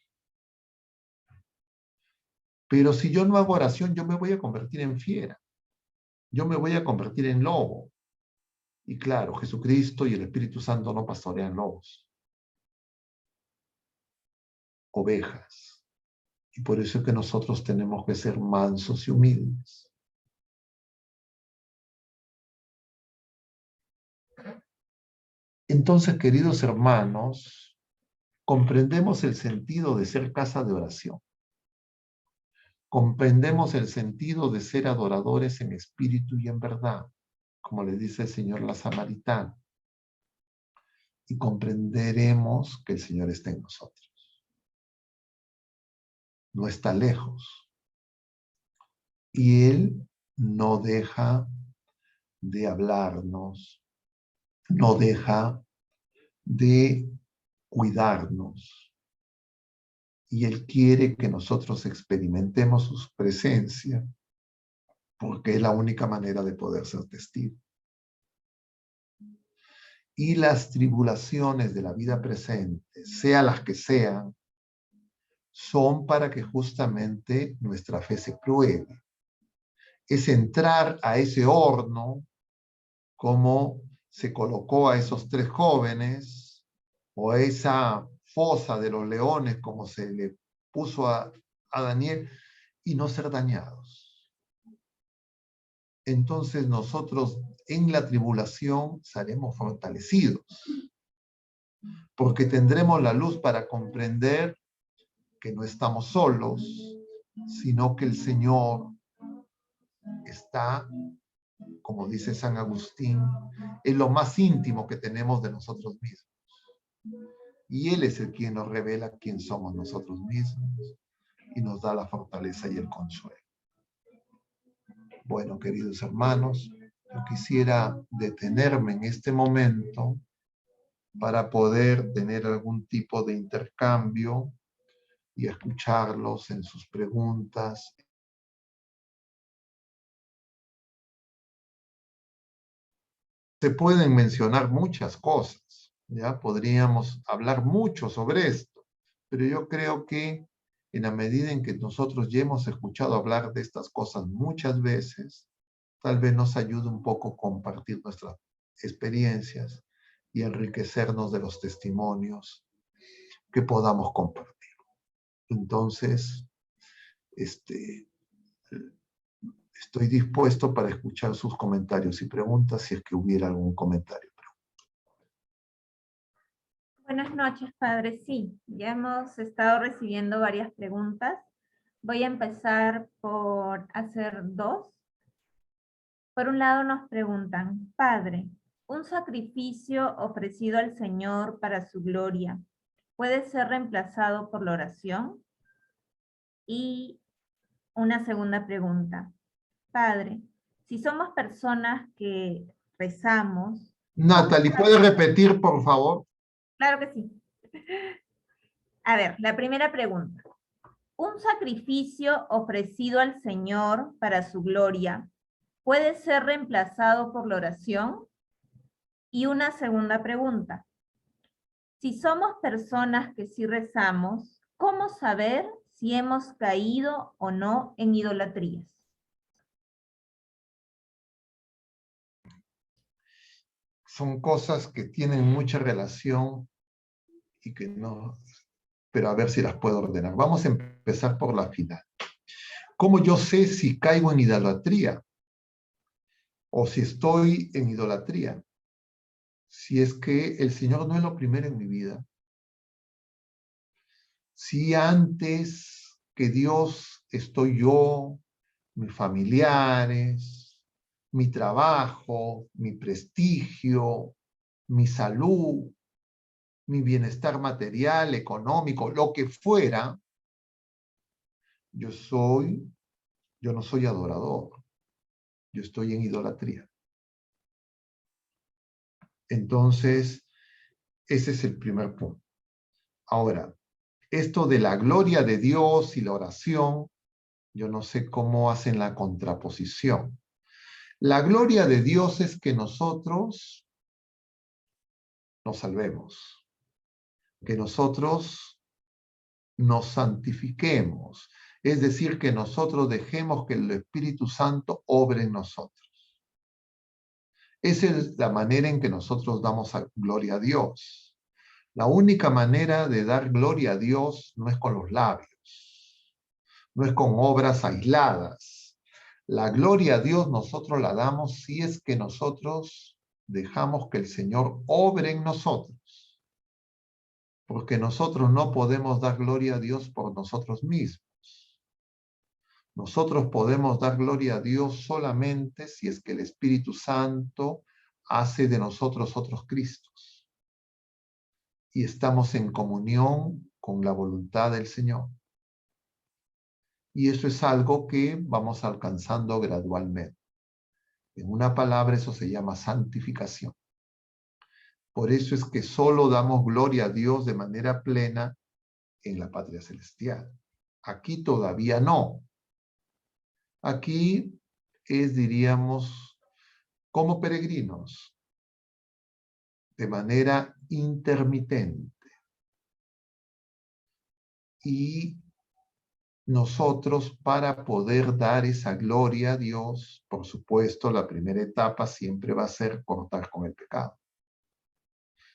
Pero si yo no hago oración, yo me voy a convertir en fiera. Yo me voy a convertir en lobo. Y claro, Jesucristo y el Espíritu Santo no pastorean lobos, ovejas. Y por eso es que nosotros tenemos que ser mansos y humildes. Entonces, queridos hermanos, comprendemos el sentido de ser casa de oración. Comprendemos el sentido de ser adoradores en espíritu y en verdad, como le dice el Señor la Samaritana. Y comprenderemos que el Señor está en nosotros. No está lejos. Y Él no deja de hablarnos, no deja de cuidarnos. Y Él quiere que nosotros experimentemos su presencia, porque es la única manera de poder ser testigo. Y las tribulaciones de la vida presente, sean las que sean, son para que justamente nuestra fe se pruebe. Es entrar a ese horno, como se colocó a esos 3 jóvenes, o a esa fosa de los leones, como se le puso a Daniel, y no ser dañados. Entonces nosotros en la tribulación seremos fortalecidos, porque tendremos la luz para comprender que no estamos solos, sino que el Señor está, como dice San Agustín, en lo más íntimo que tenemos de nosotros mismos. Y Él es el quien nos revela quién somos nosotros mismos y nos da la fortaleza y el consuelo. Bueno, queridos hermanos, yo quisiera detenerme en este momento para poder tener algún tipo de intercambio y escucharlos en sus preguntas. Se pueden mencionar muchas cosas, ya podríamos hablar mucho sobre esto, pero yo creo que en la medida en que nosotros ya hemos escuchado hablar de estas cosas muchas veces, tal vez nos ayude un poco compartir nuestras experiencias y enriquecernos de los testimonios que podamos compartir. Entonces, estoy dispuesto para escuchar sus comentarios y preguntas si es que hubiera algún comentario. Buenas noches, padre. Sí, ya hemos estado recibiendo varias preguntas. Voy a empezar por hacer dos. Por un lado nos preguntan, padre, ¿un sacrificio ofrecido al Señor para su gloria puede ser reemplazado por la oración? Y una segunda pregunta, padre, si somos personas que rezamos, ¿cómo Natalie, ¿puedes repetir, por favor? Claro que sí. A ver, la primera pregunta. ¿Un sacrificio ofrecido al Señor para su gloria puede ser reemplazado por la oración? Y una segunda pregunta. Si somos personas que sí rezamos, ¿cómo saber si hemos caído o no en idolatrías? Son cosas que tienen mucha relación y que no, pero a ver si las puedo ordenar. Vamos a empezar por la final. ¿Cómo yo sé si caigo en idolatría o si estoy en idolatría? Si es que el Señor no es lo primero en mi vida. Si antes que Dios estoy yo, mis familiares, mi trabajo, mi prestigio, mi salud, mi bienestar material, económico, lo que fuera, yo no soy adorador, yo estoy en idolatría. Entonces, ese es el primer punto. Ahora, esto de la gloria de Dios y la oración, yo no sé cómo hacen la contraposición. La gloria de Dios es que nosotros nos salvemos, que nosotros nos santifiquemos, es decir, que nosotros dejemos que el Espíritu Santo obre en nosotros. Esa es la manera en que nosotros damos gloria a Dios. La única manera de dar gloria a Dios no es con los labios, no es con obras aisladas. La gloria a Dios nosotros la damos si es que nosotros dejamos que el Señor obre en nosotros. Porque nosotros no podemos dar gloria a Dios por nosotros mismos. Nosotros podemos dar gloria a Dios solamente si es que el Espíritu Santo hace de nosotros otros Cristos. Y estamos en comunión con la voluntad del Señor. Y eso es algo que vamos alcanzando gradualmente. En una palabra, eso se llama santificación. Por eso es que solo damos gloria a Dios de manera plena en la patria celestial. Aquí todavía no. Aquí es, diríamos, como peregrinos, de manera intermitente. Y nosotros, para poder dar esa gloria a Dios, por supuesto, la primera etapa siempre va a ser cortar con el pecado.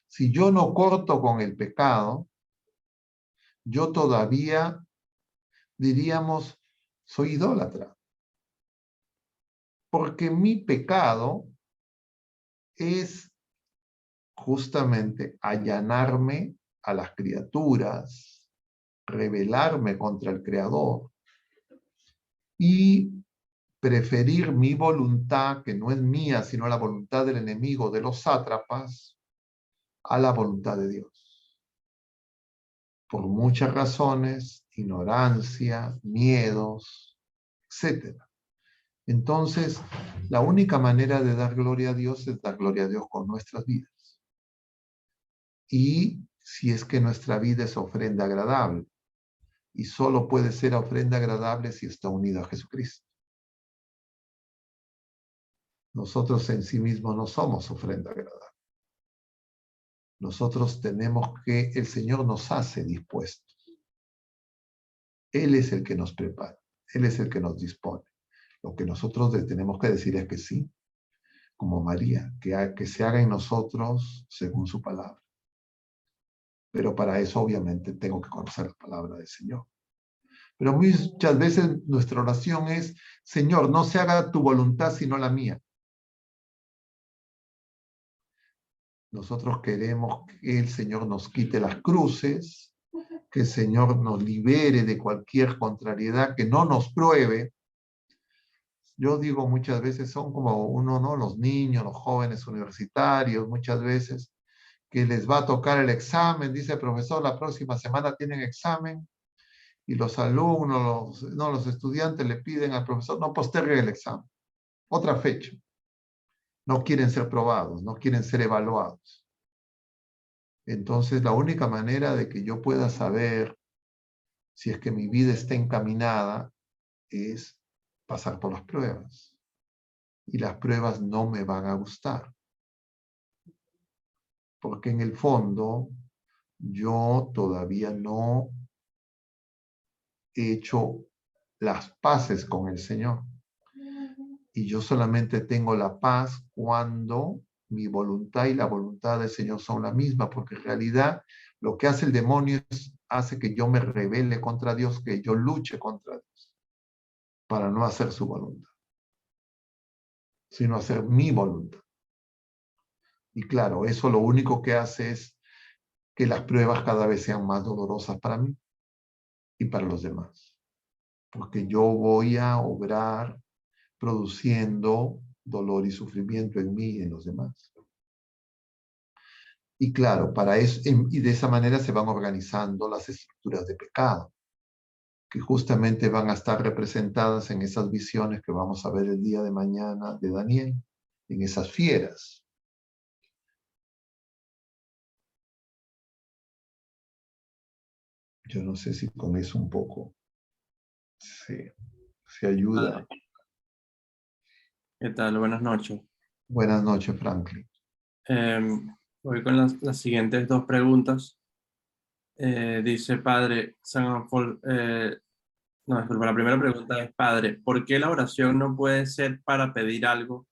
Si yo no corto con el pecado, yo todavía, diríamos, soy idólatra. Porque mi pecado es justamente allanarme a las criaturas, rebelarme contra el Creador y preferir mi voluntad, que no es mía, sino la voluntad del enemigo, de los sátrapas, a la voluntad de Dios. Por muchas razones, ignorancia, miedos, etc. Entonces, la única manera de dar gloria a Dios es dar gloria a Dios con nuestras vidas. Y si es que nuestra vida es ofrenda agradable, y solo puede ser ofrenda agradable si está unida a Jesucristo. Nosotros en sí mismos no somos ofrenda agradable. Nosotros tenemos que, el Señor nos hace dispuestos. Él es el que nos prepara, Él es el que nos dispone. Lo que nosotros le tenemos que decir es que sí, como María, que se haga en nosotros según su palabra. Pero para eso obviamente tengo que conocer la palabra del Señor. Pero muchas veces nuestra oración es, Señor, no se haga tu voluntad sino la mía. Nosotros queremos que el Señor nos quite las cruces, que el Señor nos libere de cualquier contrariedad, que no nos pruebe. Yo digo muchas veces, son como uno, ¿no? Los niños, los jóvenes universitarios, muchas veces, que les va a tocar el examen, dice el profesor, la próxima semana tienen examen, y los alumnos, los estudiantes le piden al profesor, no postergue el examen, otra fecha. No quieren ser probados, no quieren ser evaluados. Entonces, la única manera de que yo pueda saber si es que mi vida está encaminada es pasar por las pruebas. Y las pruebas no me van a gustar. Porque en el fondo, yo todavía no he hecho las paces con el Señor. Y yo solamente tengo la paz cuando mi voluntad y la voluntad del Señor son la misma, porque en realidad lo que hace el demonio es hace que yo me rebele contra Dios, que yo luche contra Dios, para no hacer su voluntad, sino hacer mi voluntad. Y claro, eso lo único que hace es que las pruebas cada vez sean más dolorosas para mí y para los demás, porque yo voy a obrar produciendo dolor y sufrimiento en mí y en los demás. Y claro, para eso, y de esa manera se van organizando las estructuras de pecado, que justamente van a estar representadas en esas visiones que vamos a ver el día de mañana de Daniel, en esas fieras. Yo no sé si con eso un poco se ayuda. ¿Qué tal? Buenas noches. Buenas noches, Franklin. Voy con las siguientes dos preguntas. Dice padre, no, disculpa, la primera pregunta es, padre, ¿por qué la oración no puede ser para pedir algo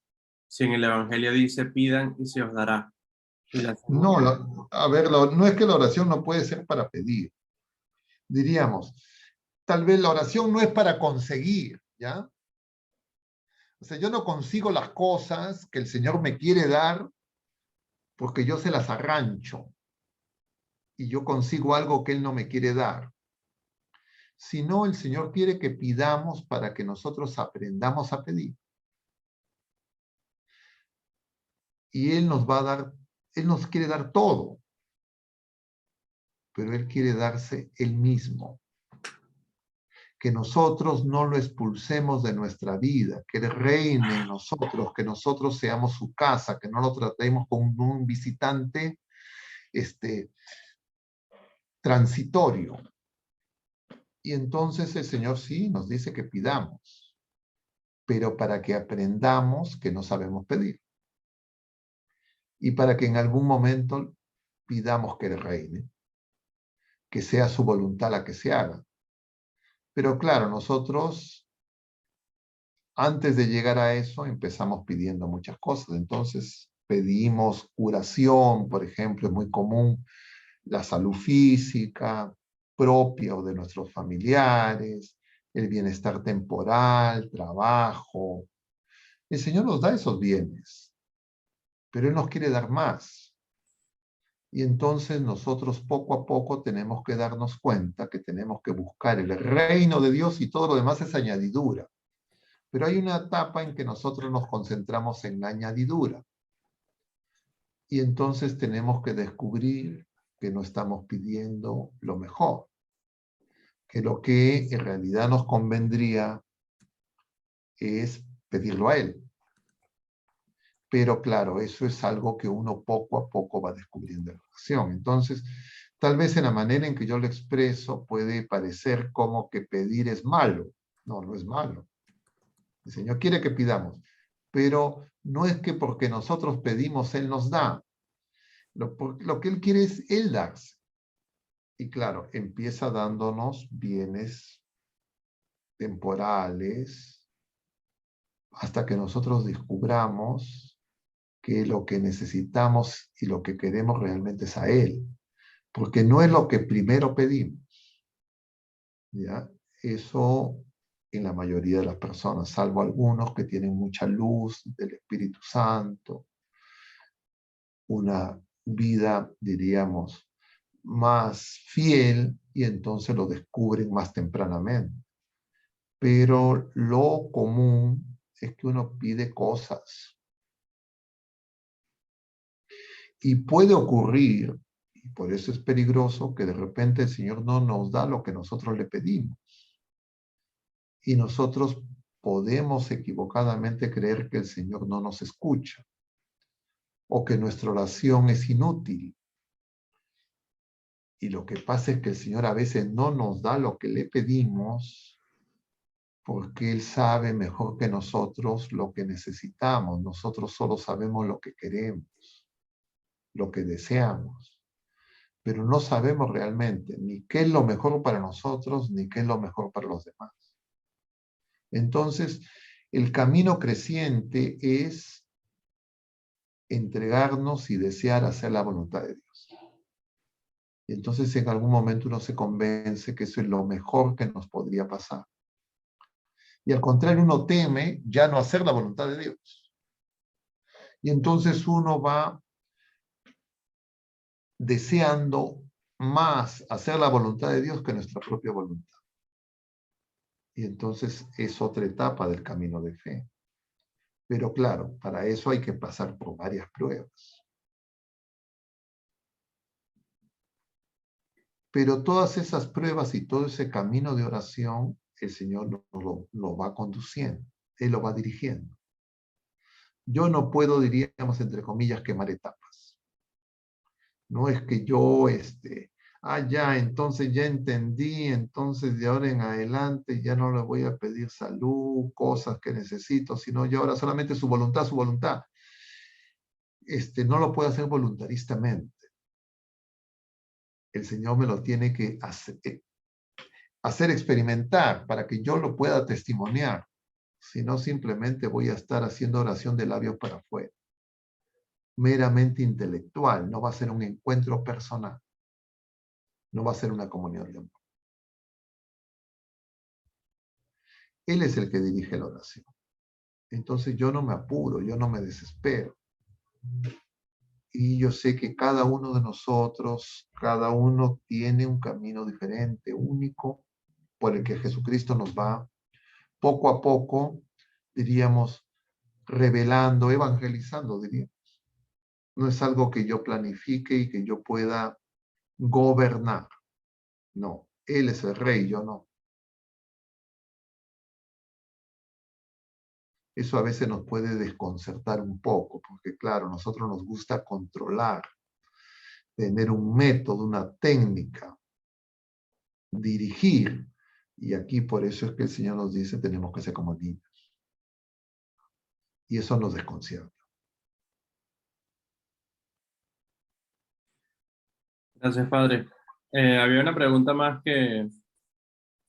si en el Evangelio dice pidan y se os dará? Y la segunda, No, a ver, no es que la oración no puede ser para pedir. Diríamos, tal vez la oración no es para conseguir, ¿ya? O sea, yo no consigo las cosas que el Señor me quiere dar porque yo se las arrancho y yo consigo algo que Él no me quiere dar. Sino el Señor quiere que pidamos para que nosotros aprendamos a pedir. Y Él nos va a dar, Él nos quiere dar todo, pero Él quiere darse Él mismo. Que nosotros no lo expulsemos de nuestra vida, que Él reine en nosotros, que nosotros seamos su casa, que no lo tratemos como un visitante transitorio. Y entonces el Señor sí nos dice que pidamos, pero para que aprendamos que no sabemos pedir. Y para que en algún momento pidamos que Él reine, que sea su voluntad la que se haga. Pero claro, nosotros, antes de llegar a eso, empezamos pidiendo muchas cosas. Entonces, pedimos curación, por ejemplo, es muy común la salud física propia o de nuestros familiares, el bienestar temporal, trabajo. El Señor nos da esos bienes, pero Él nos quiere dar más. Y entonces nosotros poco a poco tenemos que darnos cuenta que tenemos que buscar el reino de Dios y todo lo demás es añadidura. Pero hay una etapa en que nosotros nos concentramos en la añadidura. Y entonces tenemos que descubrir que no estamos pidiendo lo mejor, que lo que en realidad nos convendría es pedirlo a Él. Pero claro, eso es algo que uno poco a poco va descubriendo en la oración. Entonces, tal vez en la manera en que yo lo expreso puede parecer como que pedir es malo. No, no es malo. El Señor quiere que pidamos, pero no es que porque nosotros pedimos Él nos da. Lo que Él quiere es Él darse. Y claro, empieza dándonos bienes temporales hasta que nosotros descubramos que lo que necesitamos y lo que queremos realmente es a Él, porque no es lo que primero pedimos, ¿ya? Eso en la mayoría de las personas, salvo algunos que tienen mucha luz del Espíritu Santo, una vida, diríamos, más fiel y entonces lo descubren más tempranamente. Pero lo común es que uno pide cosas. Y puede ocurrir, y por eso es peligroso, que de repente el Señor no nos da lo que nosotros le pedimos. Y nosotros podemos equivocadamente creer que el Señor no nos escucha o que nuestra oración es inútil. Y lo que pasa es que el Señor a veces no nos da lo que le pedimos porque Él sabe mejor que nosotros lo que necesitamos. Nosotros solo sabemos lo que queremos, lo que deseamos, pero no sabemos realmente ni qué es lo mejor para nosotros, ni qué es lo mejor para los demás. Entonces, el camino creciente es entregarnos y desear hacer la voluntad de Dios. Y entonces en algún momento uno se convence que eso es lo mejor que nos podría pasar. Y al contrario, uno teme ya no hacer la voluntad de Dios. Y entonces uno va deseando más hacer la voluntad de Dios que nuestra propia voluntad. Y entonces es otra etapa del camino de fe. Pero claro, para eso hay que pasar por varias pruebas. Pero todas esas pruebas y todo ese camino de oración, el Señor lo va conduciendo, Él lo va dirigiendo. Yo no puedo, diríamos, entre comillas, quemar etapas. No es que yo, ya, entonces ya entendí, entonces de ahora en adelante ya no le voy a pedir salud, cosas que necesito, sino yo ahora solamente su voluntad, su voluntad. No lo puedo hacer voluntaristamente. El Señor me lo tiene que hacer experimentar para que yo lo pueda testimoniar. Si no, simplemente voy a estar haciendo oración de labios para afuera. Meramente intelectual, no va a ser un encuentro personal. No va a ser una comunión de amor. Él es el que dirige la oración. Entonces yo no me apuro, yo no me desespero. Y yo sé que cada uno de nosotros, cada uno tiene un camino diferente, único, por el que Jesucristo nos va poco a poco, diríamos, revelando, evangelizando, diríamos. No es algo que yo planifique y que yo pueda gobernar. No, Él es el rey, yo no. Eso a veces nos puede desconcertar un poco, porque claro, a nosotros nos gusta controlar, tener un método, una técnica, dirigir. Y aquí por eso es que el Señor nos dice, tenemos que ser como niños. Y eso nos desconcierta. Gracias, Padre. Había una pregunta más que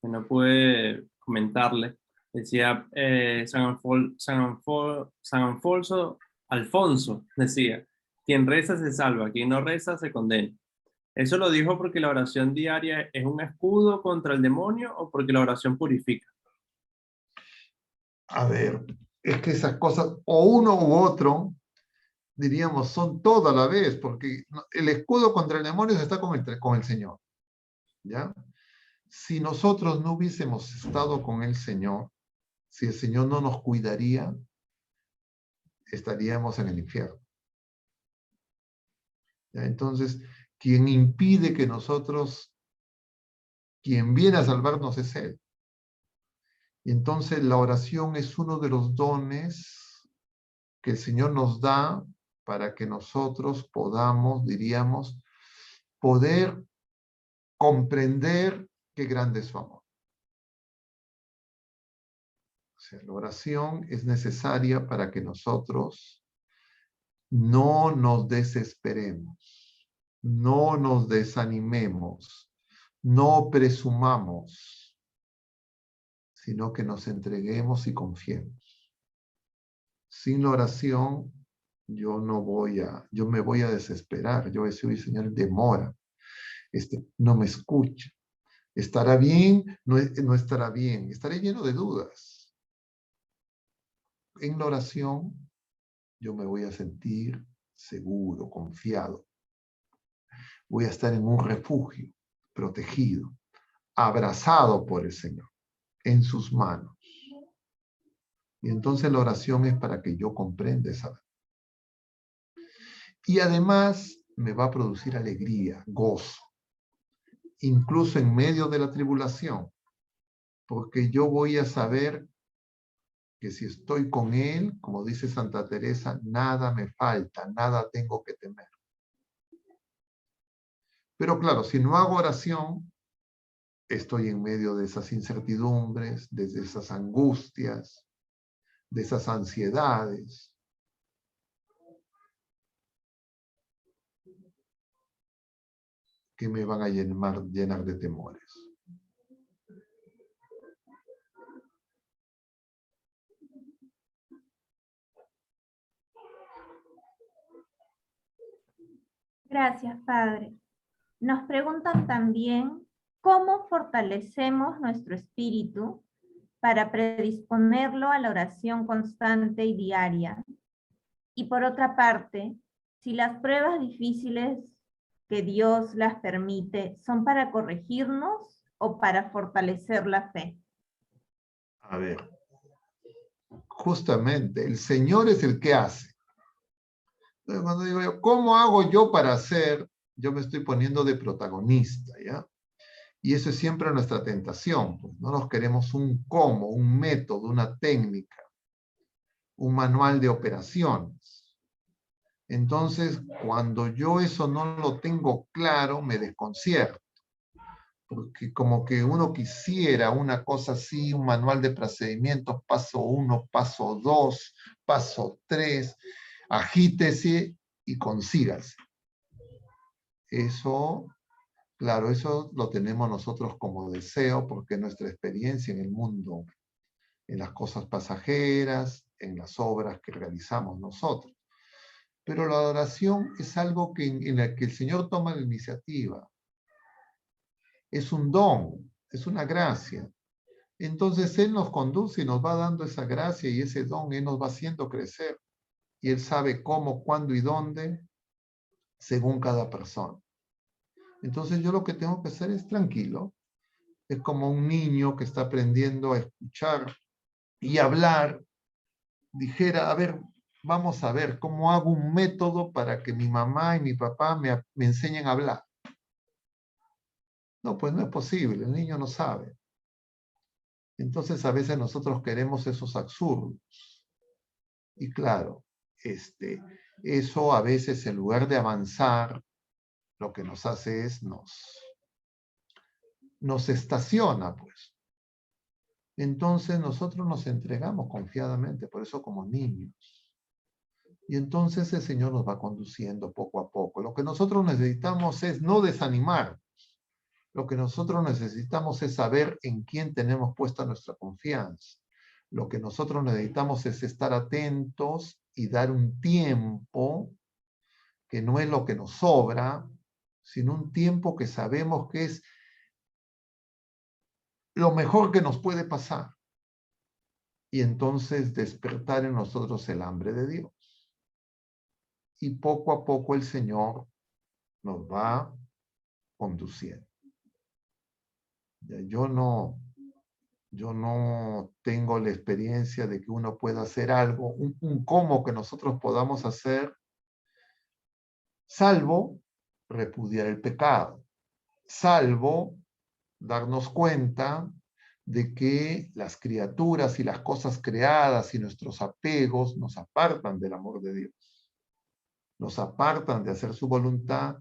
no pude comentarle. Decía, San Alfonso Alfonso decía, quien reza se salva, quien no reza se condena. ¿Eso lo dijo porque la oración diaria es un escudo contra el demonio o porque la oración purifica? A ver, es que esas cosas, o uno u otro, diríamos, son todo a la vez, porque el escudo contra el demonio está con el Señor, ¿ya? Si nosotros no hubiésemos estado con el Señor, si el Señor no nos cuidaría, estaríamos en el infierno. ¿Ya? Entonces, quien impide que nosotros, quien viene a salvarnos es Él. Y entonces la oración es uno de los dones que el Señor nos da para que nosotros podamos, diríamos, poder comprender qué grande es su amor. O sea, la oración es necesaria para que nosotros no nos desesperemos, no nos desanimemos, no presumamos, sino que nos entreguemos y confiemos. Sin la oración, yo me voy a desesperar. Yo voy a decir, Señor, demora, no me escucha. ¿Estará bien? No, no estará bien. Estaré lleno de dudas. En la oración, yo me voy a sentir seguro, confiado. Voy a estar en un refugio, protegido, abrazado por el Señor, en sus manos. Y entonces la oración es para que yo comprenda esa verdad. Y además me va a producir alegría, gozo, incluso en medio de la tribulación, porque yo voy a saber que si estoy con Él, como dice Santa Teresa, nada me falta, nada tengo que temer. Pero claro, si no hago oración, estoy en medio de esas incertidumbres, de esas angustias, de esas ansiedades. Que me van a llenar de temores. Gracias, Padre. Nos preguntan también cómo fortalecemos nuestro espíritu para predisponerlo a la oración constante y diaria. Y por otra parte, si las pruebas difíciles que Dios las permite son para corregirnos o para fortalecer la fe. A ver, justamente, el Señor es el que hace. Entonces, cuando digo yo, ¿cómo hago yo para hacer? Yo me estoy poniendo de protagonista, ¿ya? Y eso es siempre nuestra tentación, pues no nos queremos un cómo, un método, una técnica, un manual de operaciones. Entonces, cuando yo eso no lo tengo claro, me desconcierto. Porque como que uno quisiera una cosa así, un manual de procedimientos, paso 1, paso 2, paso 3, agítese y consígase. Eso, claro, eso lo tenemos nosotros como deseo porque nuestra experiencia en el mundo, en las cosas pasajeras, en las obras que realizamos nosotros. Pero la adoración es algo en la que el Señor toma la iniciativa. Es un don, es una gracia. Entonces Él nos conduce y nos va dando esa gracia y ese don, Él nos va haciendo crecer. Y Él sabe cómo, cuándo y dónde, según cada persona. Entonces yo lo que tengo que hacer es tranquilo. Es como un niño que está aprendiendo a escuchar y hablar. Dijera, a ver, vamos a ver cómo hago un método para que mi mamá y mi papá me enseñen a hablar. No, pues no es posible, el niño no sabe. Entonces a veces nosotros queremos esos absurdos. Y claro, eso a veces en lugar de avanzar, lo que nos hace es nos estaciona, pues. Entonces nosotros nos entregamos confiadamente, por eso como niños. Y entonces el Señor nos va conduciendo poco a poco. Lo que nosotros necesitamos es no desanimar. Lo que nosotros necesitamos es saber en quién tenemos puesta nuestra confianza. Lo que nosotros necesitamos es estar atentos y dar un tiempo que no es lo que nos sobra, sino un tiempo que sabemos que es lo mejor que nos puede pasar. Y entonces despertar en nosotros el hambre de Dios. Y poco a poco el Señor nos va conduciendo. Yo no tengo la experiencia de que uno pueda hacer algo, un cómo que nosotros podamos hacer, salvo repudiar el pecado, salvo darnos cuenta de que las criaturas y las cosas creadas y nuestros apegos nos apartan del amor de Dios, nos apartan de hacer su voluntad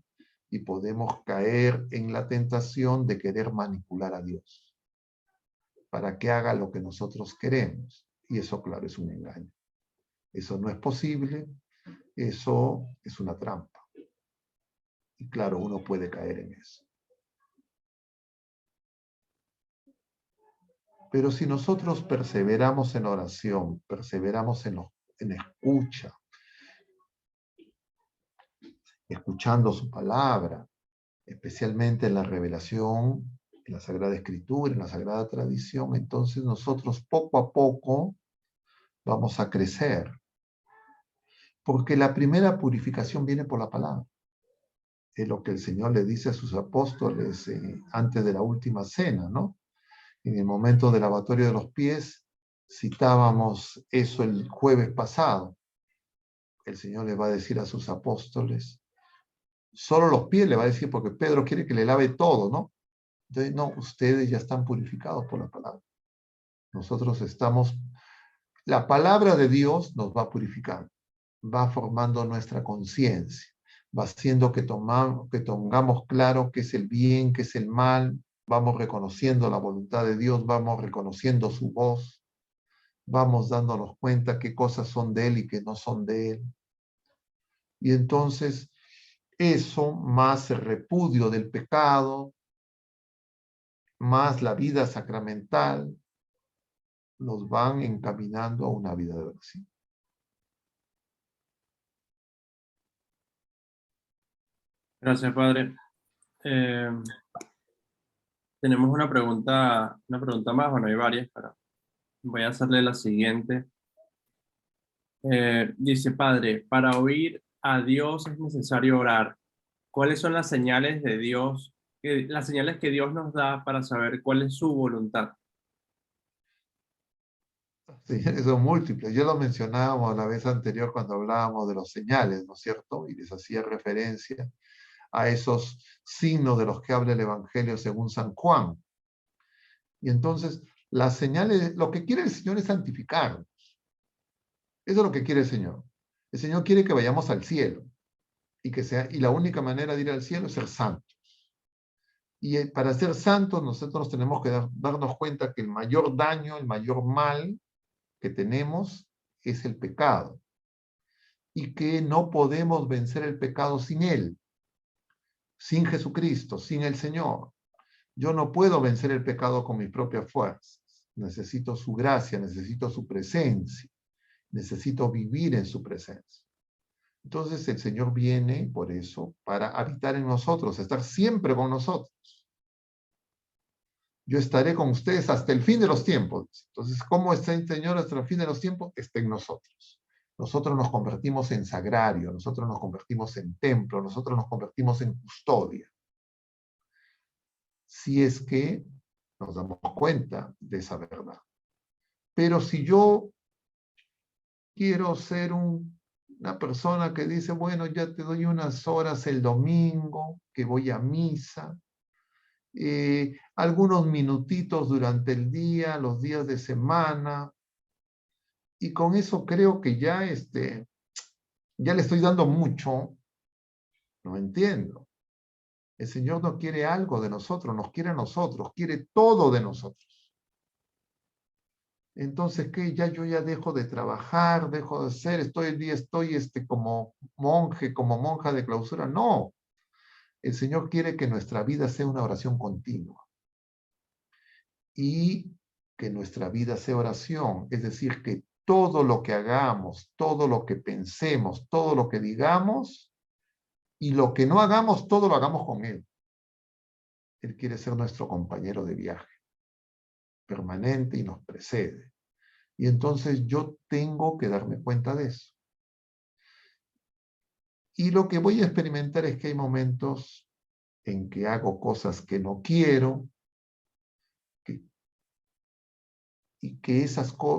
y podemos caer en la tentación de querer manipular a Dios para que haga lo que nosotros queremos. Y eso, claro, es un engaño. Eso no es posible, eso es una trampa. Y claro, uno puede caer en eso. Pero si nosotros perseveramos en oración, perseveramos en escucha, escuchando su palabra, especialmente en la revelación, en la Sagrada Escritura, en la Sagrada Tradición, entonces nosotros poco a poco vamos a crecer. Porque la primera purificación viene por la palabra. Es lo que el Señor le dice a sus apóstoles antes de la última cena, ¿no? En el momento del lavatorio de los pies, citábamos eso el jueves pasado. El Señor le va a decir a sus apóstoles, solo los pies le va a decir, porque Pedro quiere que le lave todo, ¿no? Entonces, no, ustedes ya están purificados por la palabra. Nosotros estamos, la palabra de Dios nos va purificando, va formando nuestra conciencia, va haciendo que tengamos claro qué es el bien, qué es el mal, vamos reconociendo la voluntad de Dios, vamos reconociendo su voz, vamos dándonos cuenta qué cosas son de Él y qué no son de Él. Y entonces eso, más el repudio del pecado, más la vida sacramental, nos van encaminando a una vida de oración. Gracias, Padre. Tenemos una pregunta más, bueno, hay varias, pero voy a hacerle la siguiente. Dice, Padre, para oír a Dios es necesario orar. ¿Cuáles son las señales de Dios, las señales que Dios nos da para saber cuál es su voluntad? Señales son múltiples. Ya lo mencionábamos la vez anterior cuando hablábamos de los señales, ¿no es cierto? Y les hacía referencia a esos signos de los que habla el Evangelio según San Juan. Y entonces, las señales, lo que quiere el Señor es santificarnos. Eso es lo que quiere el Señor. El Señor quiere que vayamos al cielo. Y la única manera de ir al cielo es ser santos. Y para ser santos, nosotros tenemos que darnos cuenta que el mayor daño, el mayor mal que tenemos es el pecado. Y que no podemos vencer el pecado sin Él, sin Jesucristo, sin el Señor. Yo no puedo vencer el pecado con mis propias fuerzas. Necesito su gracia, necesito su presencia, necesito vivir en su presencia. Entonces el Señor viene por eso, para habitar en nosotros, estar siempre con nosotros. Yo estaré con ustedes hasta el fin de los tiempos. Entonces, ¿cómo está el Señor hasta el fin de los tiempos? Está en nosotros. Nosotros nos convertimos en sagrario, nosotros nos convertimos en templo, nosotros nos convertimos en custodia. Si es que nos damos cuenta de esa verdad. Pero si yo quiero ser una persona que dice, bueno, ya te doy unas horas el domingo, que voy a misa, algunos minutitos durante el día, los días de semana, y con eso creo que ya le estoy dando mucho, no entiendo. El Señor no quiere algo de nosotros, nos quiere a nosotros, quiere todo de nosotros. Entonces, ¿qué? Yo ya dejo de trabajar, dejo de hacer, estoy como monje, como monja de clausura. No, el Señor quiere que nuestra vida sea una oración continua. Y que nuestra vida sea oración, es decir, que todo lo que hagamos, todo lo que pensemos, todo lo que digamos, y lo que no hagamos, todo lo hagamos con Él. Él quiere ser nuestro compañero de viaje, permanente y nos precede. Y entonces yo tengo que darme cuenta de eso. Y lo que voy a experimentar es que hay momentos en que hago cosas que no quiero, y que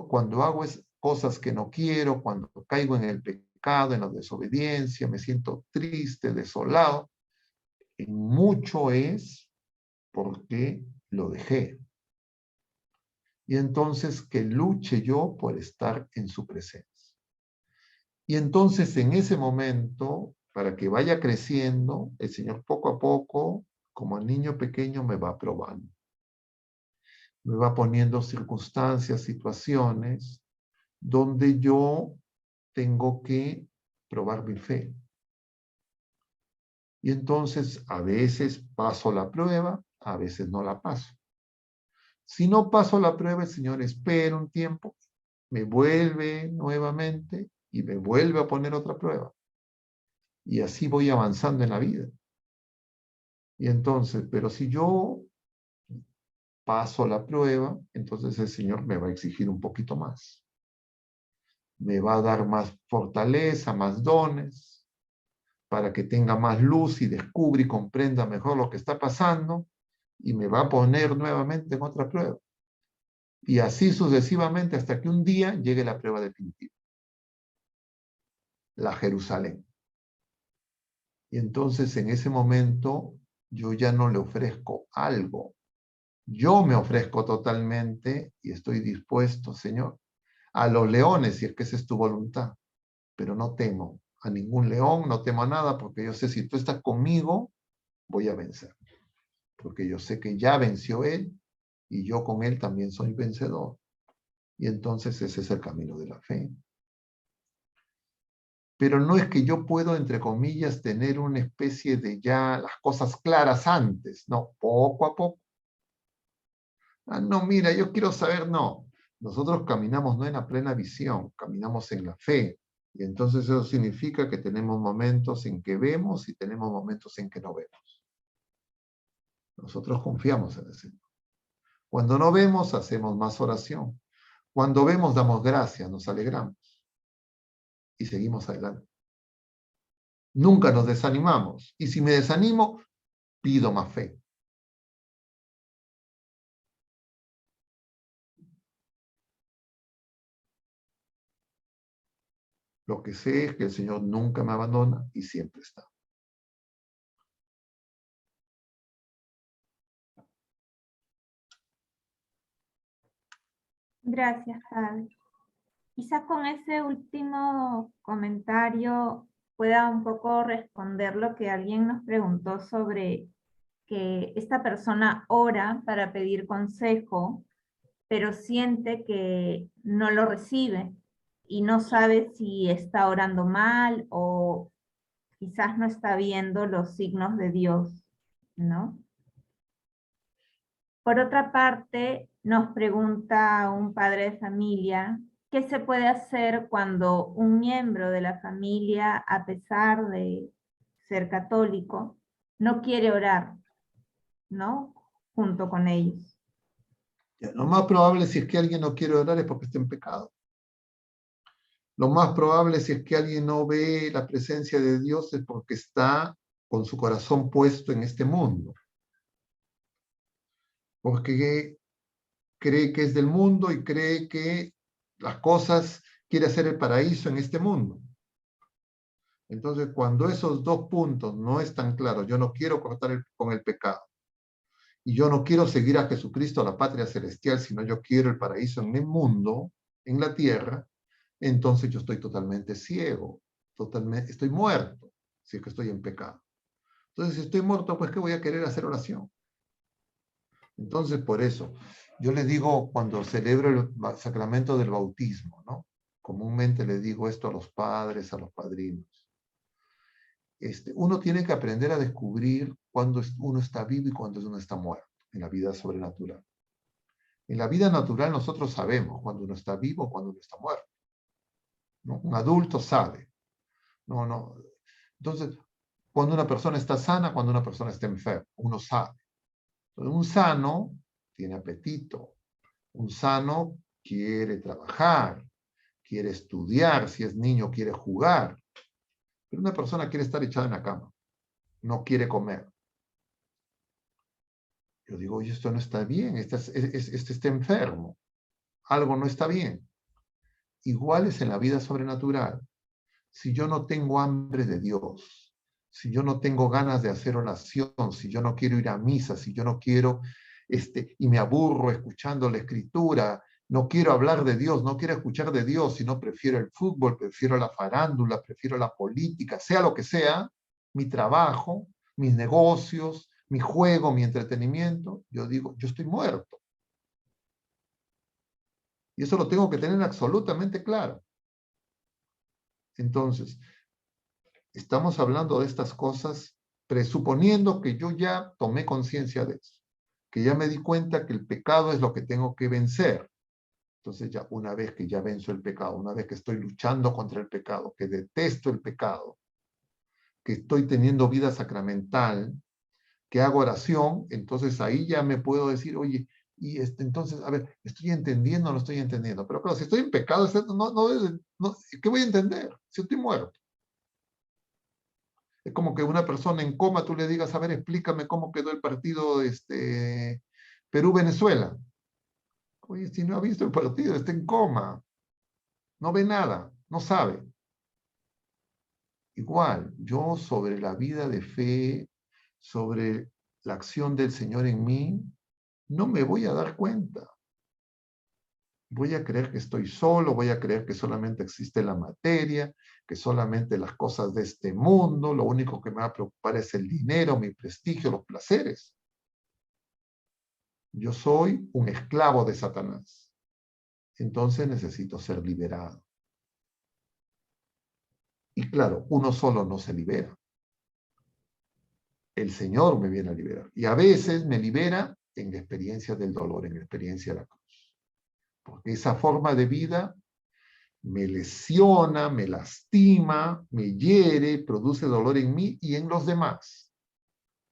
cuando hago cosas que no quiero, cuando caigo en el pecado, en la desobediencia, me siento triste, desolado, en mucho es porque lo dejé. Y entonces que luche yo por estar en su presencia. Y entonces en ese momento, para que vaya creciendo, el Señor poco a poco, como el niño pequeño, me va probando. Me va poniendo circunstancias, situaciones, donde yo tengo que probar mi fe. Y entonces a veces paso la prueba, a veces no la paso. Si no paso la prueba, el Señor espera un tiempo, me vuelve nuevamente y me vuelve a poner otra prueba. Y así voy avanzando en la vida. Y entonces, pero si yo paso la prueba, entonces el Señor me va a exigir un poquito más. Me va a dar más fortaleza, más dones, para que tenga más luz y descubra y comprenda mejor lo que está pasando, y me va a poner nuevamente en otra prueba. Y así sucesivamente hasta que un día llegue la prueba definitiva. La Jerusalén. Y entonces en ese momento yo ya no le ofrezco algo. Yo me ofrezco totalmente y estoy dispuesto, Señor, a los leones, si es que esa es tu voluntad. Pero no temo a ningún león, no temo a nada, porque yo sé si tú estás conmigo, voy a vencer. Porque yo sé que ya venció Él y yo con Él también soy vencedor. Y entonces ese es el camino de la fe. Pero no es que yo puedo, entre comillas, tener una especie de ya las cosas claras antes, no, poco a poco. Ah, no, mira, yo quiero saber, no. Nosotros caminamos no en la plena visión, caminamos en la fe. Y entonces eso significa que tenemos momentos en que vemos y tenemos momentos en que no vemos. Nosotros confiamos en el Señor. Cuando no vemos, hacemos más oración. Cuando vemos, damos gracias, nos alegramos y seguimos adelante. Nunca nos desanimamos. Y si me desanimo, pido más fe. Lo que sé es que el Señor nunca me abandona y siempre está. Gracias, Padre. Quizás con ese último comentario pueda un poco responder lo que alguien nos preguntó sobre que esta persona ora para pedir consejo, pero siente que no lo recibe y no sabe si está orando mal o quizás no está viendo los signos de Dios, ¿no? Por otra parte, nos pregunta un padre de familia, ¿qué se puede hacer cuando un miembro de la familia, a pesar de ser católico, no quiere orar, ¿no? Junto con ellos. Lo más probable si es que alguien no quiere orar es porque está en pecado. Lo más probable si es que alguien no ve la presencia de Dios es porque está con su corazón puesto en este mundo. Porque cree que es del mundo y cree que las cosas, quiere hacer el paraíso en este mundo. Entonces, cuando esos dos puntos no están claros, yo no quiero cortar con el pecado, y yo no quiero seguir a Jesucristo a la patria celestial, sino yo quiero el paraíso en el mundo, en la tierra, entonces yo estoy totalmente ciego, totalmente, estoy muerto, si es que estoy en pecado. Entonces, si estoy muerto, pues ¿qué voy a querer hacer oración? Entonces, por eso, yo les digo cuando celebro el sacramento del bautismo, ¿no? Comúnmente le digo esto a los padres, a los padrinos. Uno tiene que aprender a descubrir cuando uno está vivo y cuando uno está muerto en la vida sobrenatural. En la vida natural nosotros sabemos cuando uno está vivo o cuando uno está muerto. ¿no? Un adulto sabe. No. Entonces, cuando una persona está sana, cuando una persona está enferma, uno sabe. Entonces, un sano tiene apetito. Un sano quiere trabajar, quiere estudiar, si es niño quiere jugar. Pero una persona quiere estar echada en la cama, no quiere comer. Yo digo, oye, esto no está bien, este está enfermo, algo no está bien. Igual es en la vida sobrenatural. Si yo no tengo hambre de Dios, si yo no tengo ganas de hacer oración, si yo no quiero ir a misa, si yo no quiero, y me aburro escuchando la escritura, no quiero hablar de Dios, no quiero escuchar de Dios, sino prefiero el fútbol, prefiero la farándula, prefiero la política, sea lo que sea, mi trabajo, mis negocios, mi juego, mi entretenimiento, yo digo, yo estoy muerto. Y eso lo tengo que tener absolutamente claro. Entonces, estamos hablando de estas cosas presuponiendo que yo ya tomé conciencia de eso, que ya me di cuenta que el pecado es lo que tengo que vencer. Entonces ya una vez que ya venzo el pecado, una vez que estoy luchando contra el pecado, que detesto el pecado, que estoy teniendo vida sacramental, que hago oración, entonces ahí ya me puedo decir, oye, y entonces, a ver, ¿estoy entendiendo o no estoy entendiendo? Pero claro, si estoy en pecado, ¿qué voy a entender? Si estoy muerto. Es como que una persona en coma, tú le digas, a ver, explícame cómo quedó el partido Perú-Venezuela. Oye, si no ha visto el partido, está en coma. No ve nada, no sabe. Igual, yo sobre la vida de fe, sobre la acción del Señor en mí, no me voy a dar cuenta. Voy a creer que estoy solo, voy a creer que solamente existe la materia, que solamente las cosas de este mundo, lo único que me va a preocupar es el dinero, mi prestigio, los placeres. Yo soy un esclavo de Satanás. Entonces necesito ser liberado. Y claro, uno solo no se libera. El Señor me viene a liberar. Y a veces me libera en la experiencia del dolor, en la experiencia de la cruz. Porque esa forma de vida me lesiona, me lastima, me hiere, produce dolor en mí y en los demás.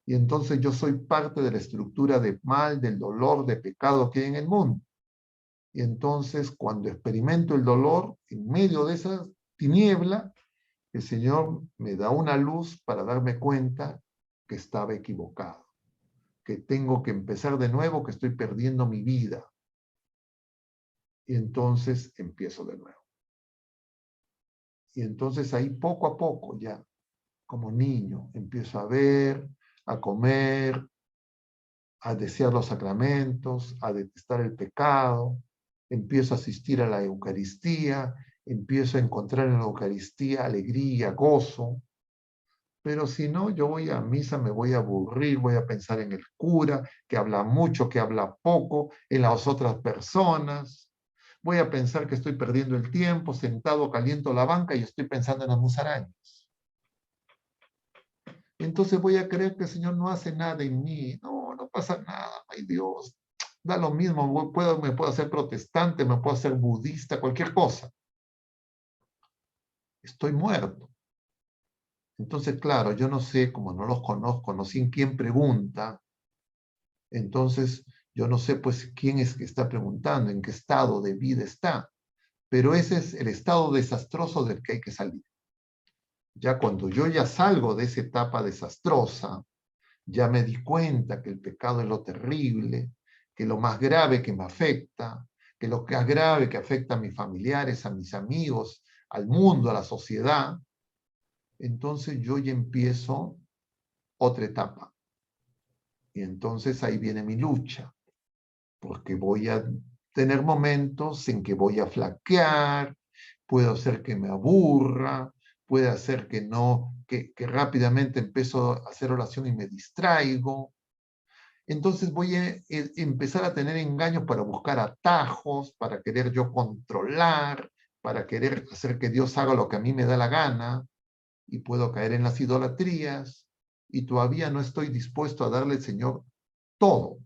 Y entonces yo soy parte de la estructura de mal, del dolor, de pecado que hay en el mundo. Y entonces cuando experimento el dolor, en medio de esa tiniebla, el Señor me da una luz para darme cuenta que estaba equivocado, que tengo que empezar de nuevo, que estoy perdiendo mi vida. Y entonces empiezo de nuevo. Y entonces ahí poco a poco ya, como niño, empiezo a ver, a comer, a desear los sacramentos, a detestar el pecado, empiezo a asistir a la Eucaristía, empiezo a encontrar en la Eucaristía alegría, gozo. Pero si no, yo voy a misa, me voy a aburrir, voy a pensar en el cura, que habla mucho, que habla poco, en las otras personas. Voy a pensar que estoy perdiendo el tiempo, sentado, caliento la banca y estoy pensando en las musarañas. Entonces voy a creer que el Señor no hace nada en mí. No pasa nada, ay Dios. Da lo mismo, me puedo hacer protestante, me puedo hacer budista, cualquier cosa. Estoy muerto. Entonces, claro, yo no sé, como no los conozco, no sé en quién pregunta, entonces yo no sé pues quién es que está preguntando, en qué estado de vida está, pero ese es el estado desastroso del que hay que salir. Ya cuando yo ya salgo de esa etapa desastrosa, ya me di cuenta que el pecado es lo terrible, que lo más grave que me afecta, que lo más grave que afecta a mis familiares, a mis amigos, al mundo, a la sociedad, entonces yo ya empiezo otra etapa. Y entonces ahí viene mi lucha, porque voy a tener momentos en que voy a flaquear, puedo hacer que me aburra, puede hacer que no, que rápidamente empiezo a hacer oración y me distraigo. Entonces voy a empezar a tener engaños para buscar atajos, para querer yo controlar, para querer hacer que Dios haga lo que a mí me da la gana, y puedo caer en las idolatrías, y todavía no estoy dispuesto a darle al Señor todo.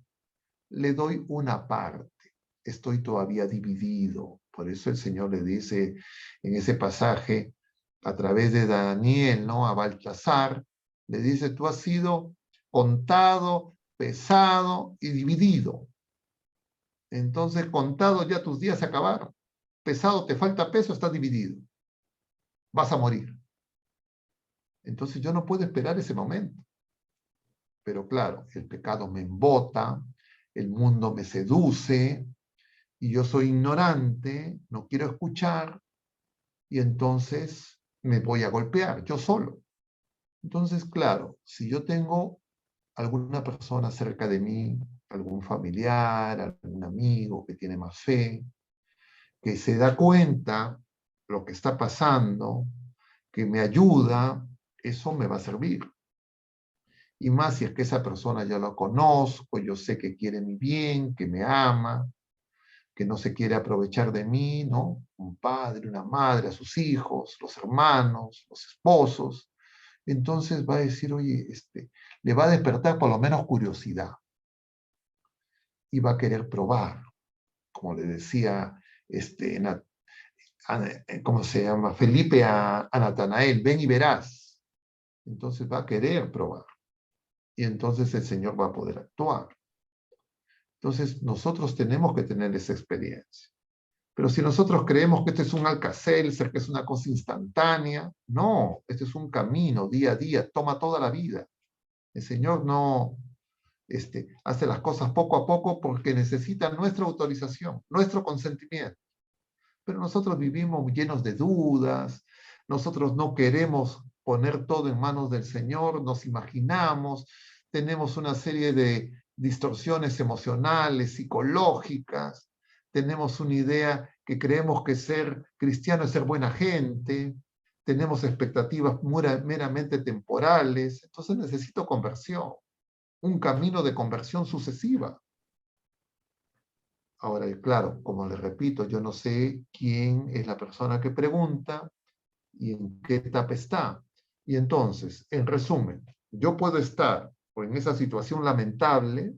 Le doy una parte. estoy todavía dividido. Por eso el Señor le dice en ese pasaje, a través de Daniel, ¿no? A Baltasar, le dice, tú has sido contado, pesado y dividido. Entonces, contado ya tus días se acabaron. Pesado, te falta peso, estás dividido. Vas a morir. Entonces yo no puedo esperar ese momento. Pero claro, el pecado me embota, el mundo me seduce, y yo soy ignorante, no quiero escuchar, y entonces me voy a golpear, yo solo. Entonces, claro, si yo tengo alguna persona cerca de mí, algún familiar, algún amigo que tiene más fe, que se da cuenta lo que está pasando, que me ayuda, eso me va a servir. Y más si es que esa persona ya lo conozco, yo sé que quiere mi bien, que me ama, que no se quiere aprovechar de mí, ¿no? Un padre, una madre, a sus hijos, los hermanos, los esposos. Entonces va a decir, oye, le va a despertar por lo menos curiosidad y va a querer probar, como le decía, ¿cómo se llama? Felipe a Natanael, ven y verás. Entonces va a querer probar y entonces el Señor va a poder actuar. Entonces nosotros tenemos que tener esa experiencia. Pero si nosotros creemos que este es un Alka-Seltzer, que es una cosa instantánea, no, este es un camino día a día, toma toda la vida. El Señor no hace las cosas poco a poco porque necesita nuestra autorización, nuestro consentimiento. Pero nosotros vivimos llenos de dudas, nosotros no queremos poner todo en manos del Señor, nos imaginamos, tenemos una serie de distorsiones emocionales, psicológicas, tenemos una idea que creemos que ser cristiano es ser buena gente, tenemos expectativas meramente temporales, entonces necesito conversión, un camino de conversión sucesiva. Ahora, claro, como les repito, yo no sé quién es la persona que pregunta y en qué etapa está. Y entonces, en resumen, yo puedo estar en esa situación lamentable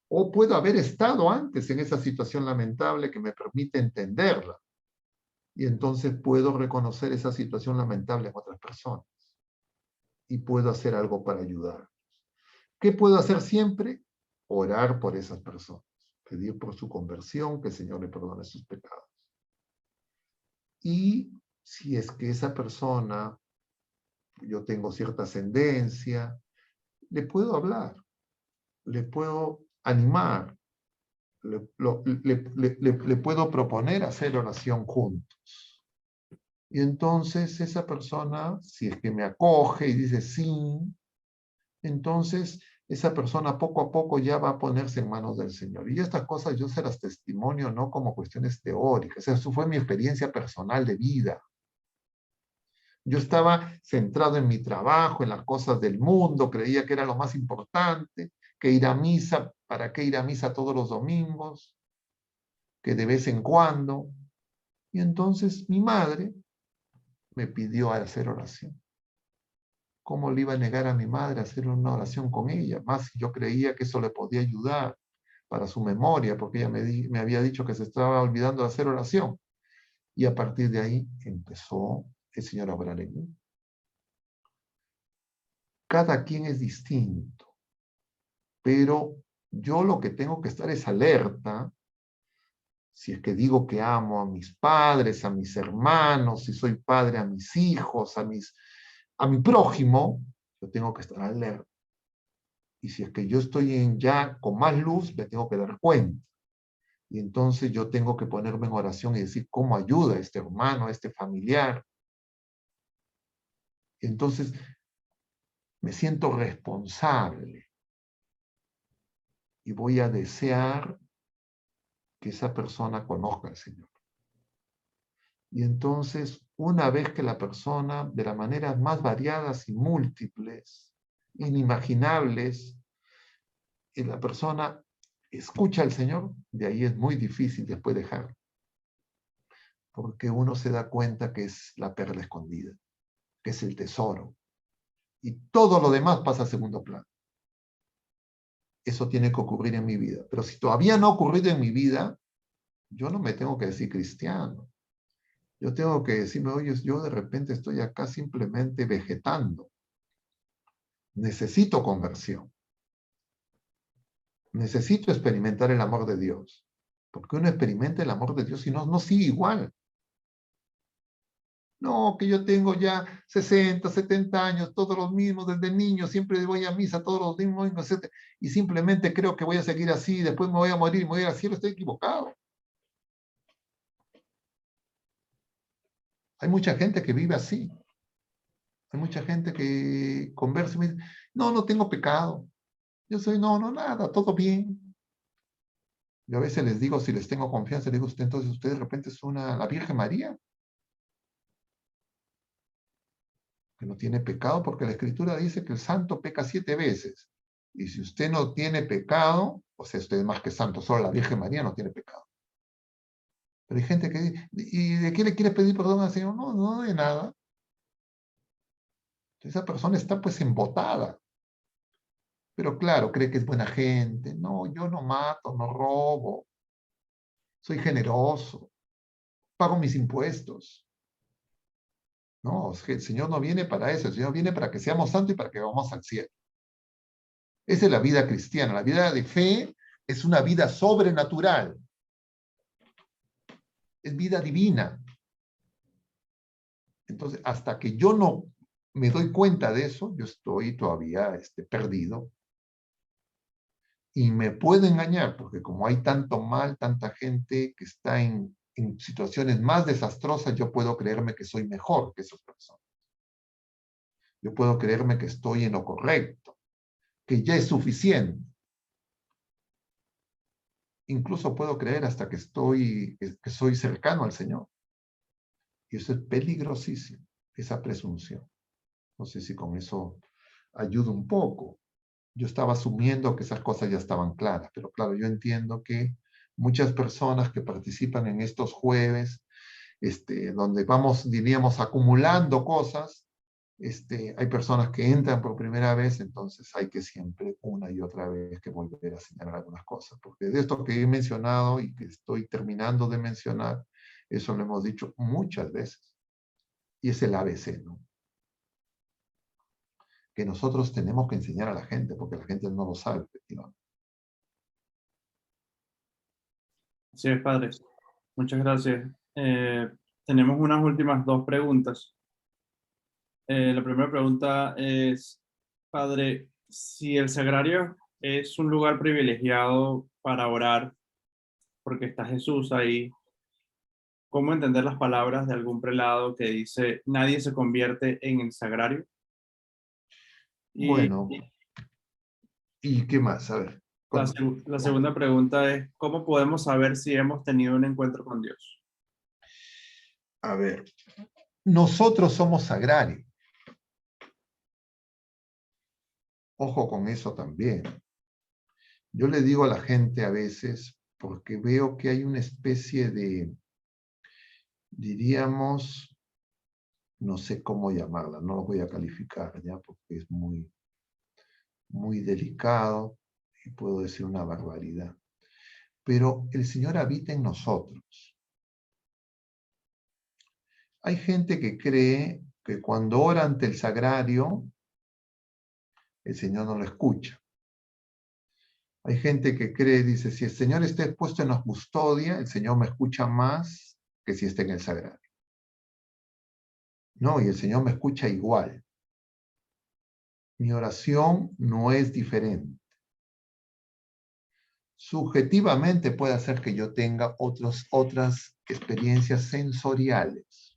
o puedo haber estado antes en esa situación lamentable que me permite entenderla. Y entonces puedo reconocer esa situación lamentable en otras personas y puedo hacer algo para ayudar. ¿Qué puedo hacer siempre? Orar por esas personas, pedir por su conversión, que el Señor le perdone sus pecados. Y si es que esa persona, yo tengo cierta ascendencia, le puedo hablar, le puedo animar, le puedo proponer hacer oración juntos. Y entonces esa persona, si es que me acoge y dice sí, entonces esa persona poco a poco ya va a ponerse en manos del Señor. Y estas cosas yo se las testimonio no como cuestiones teóricas, eso fue mi experiencia personal de vida. Yo estaba centrado en mi trabajo, en las cosas del mundo, creía que era lo más importante, que ir a misa, ¿para qué ir a misa todos los domingos? Que de vez en cuando. Y entonces mi madre me pidió hacer oración. ¿Cómo le iba a negar a mi madre a hacer una oración con ella? Más si yo creía que eso le podía ayudar para su memoria, porque ella me había dicho que se estaba olvidando de hacer oración. Y a partir de ahí empezó el Señor a obrar en mí. Cada quien es distinto, pero yo lo que tengo que estar es alerta, si es que digo que amo a mis padres, a mis hermanos, si soy padre a mis hijos, a mi prójimo, yo tengo que estar alerta. Y si es que yo estoy ya con más luz, me tengo que dar cuenta. Y entonces yo tengo que ponerme en oración y decir cómo ayuda a este hermano, a este familiar. Entonces me siento responsable y voy a desear que esa persona conozca al Señor. Y entonces, una vez que la persona, de las maneras más variadas y múltiples, inimaginables, y la persona escucha al Señor, de ahí es muy difícil después dejarlo. Porque uno se da cuenta que es la perla escondida, que es el tesoro. Y todo lo demás pasa a segundo plano. eso tiene que ocurrir en mi vida. Pero si todavía no ha ocurrido en mi vida, yo no me tengo que decir cristiano. Yo tengo que decirme, oye, yo de repente estoy acá simplemente vegetando. Necesito conversión. Necesito experimentar el amor de Dios. Porque uno experimenta el amor de Dios y no sigue igual. No, que yo tengo ya 60, 70 años, todos los mismos, desde niño, siempre voy a misa, todos los mismos, etc. Y simplemente creo que voy a seguir así, después me voy a morir, me voy a ir al cielo, estoy equivocado. Hay mucha gente que vive así. Hay mucha gente que conversa y me dice, no tengo pecado. Yo soy, nada, todo bien. Yo a veces les digo, si les tengo confianza, les digo, entonces usted de repente es la Virgen María, que no tiene pecado, porque la Escritura dice que el santo peca 7 veces. Y si usted no tiene pecado, o sea, usted es más que santo, solo la Virgen María no tiene pecado. Pero hay gente que dice, ¿y de qué le quiere pedir perdón al Señor? No de nada. Esa persona está pues embotada. Pero claro, cree que es buena gente. No, yo no mato, no robo. Soy generoso. Pago mis impuestos. No, es que el Señor no viene para eso. El Señor viene para que seamos santos y para que vamos al cielo. Esa es la vida cristiana. La vida de fe es una vida sobrenatural. Es vida divina. Entonces, hasta que yo no me doy cuenta de eso, yo estoy todavía perdido. Y me puedo engañar, porque como hay tanto mal, tanta gente que está en situaciones más desastrosas, yo puedo creerme que soy mejor que esas personas. Yo puedo creerme que estoy en lo correcto, que ya es suficiente. Incluso puedo creer hasta que soy cercano al Señor. Y eso es peligrosísimo, esa presunción. No sé si con eso ayuda un poco. Yo estaba asumiendo que esas cosas ya estaban claras, pero claro, yo entiendo que muchas personas que participan en estos jueves, donde vamos, diríamos, acumulando cosas, hay personas que entran por primera vez, entonces hay que siempre una y otra vez que volver a señalar algunas cosas, porque de esto que he mencionado y que estoy terminando de mencionar, eso lo hemos dicho muchas veces, y es el ABC, ¿no? Que nosotros tenemos que enseñar a la gente, porque la gente no lo sabe, efectivamente. Así es, padre. Muchas gracias. Tenemos unas últimas 2 preguntas. La primera pregunta es, padre, si el sagrario es un lugar privilegiado para orar, porque está Jesús ahí, ¿cómo entender las palabras de algún prelado que dice, nadie se convierte en el sagrario? Y Bueno, ¿y qué más? A ver. la segunda pregunta es, ¿cómo podemos saber si hemos tenido un encuentro con Dios? A ver, nosotros somos sagrarios. Ojo con eso también. Yo le digo a la gente a veces, porque veo que hay una especie de, diríamos, no sé cómo llamarla, no lo voy a calificar ya, porque es muy, muy delicado y puedo decir una barbaridad. Pero el Señor habita en nosotros. Hay gente que cree que cuando ora ante el sagrario, el Señor no lo escucha. Hay gente que cree, dice, si el Señor está expuesto en la custodia, el Señor me escucha más que si está en el sagrario. No, y el Señor me escucha igual. Mi oración no es diferente. Subjetivamente puede hacer que yo tenga otras experiencias sensoriales,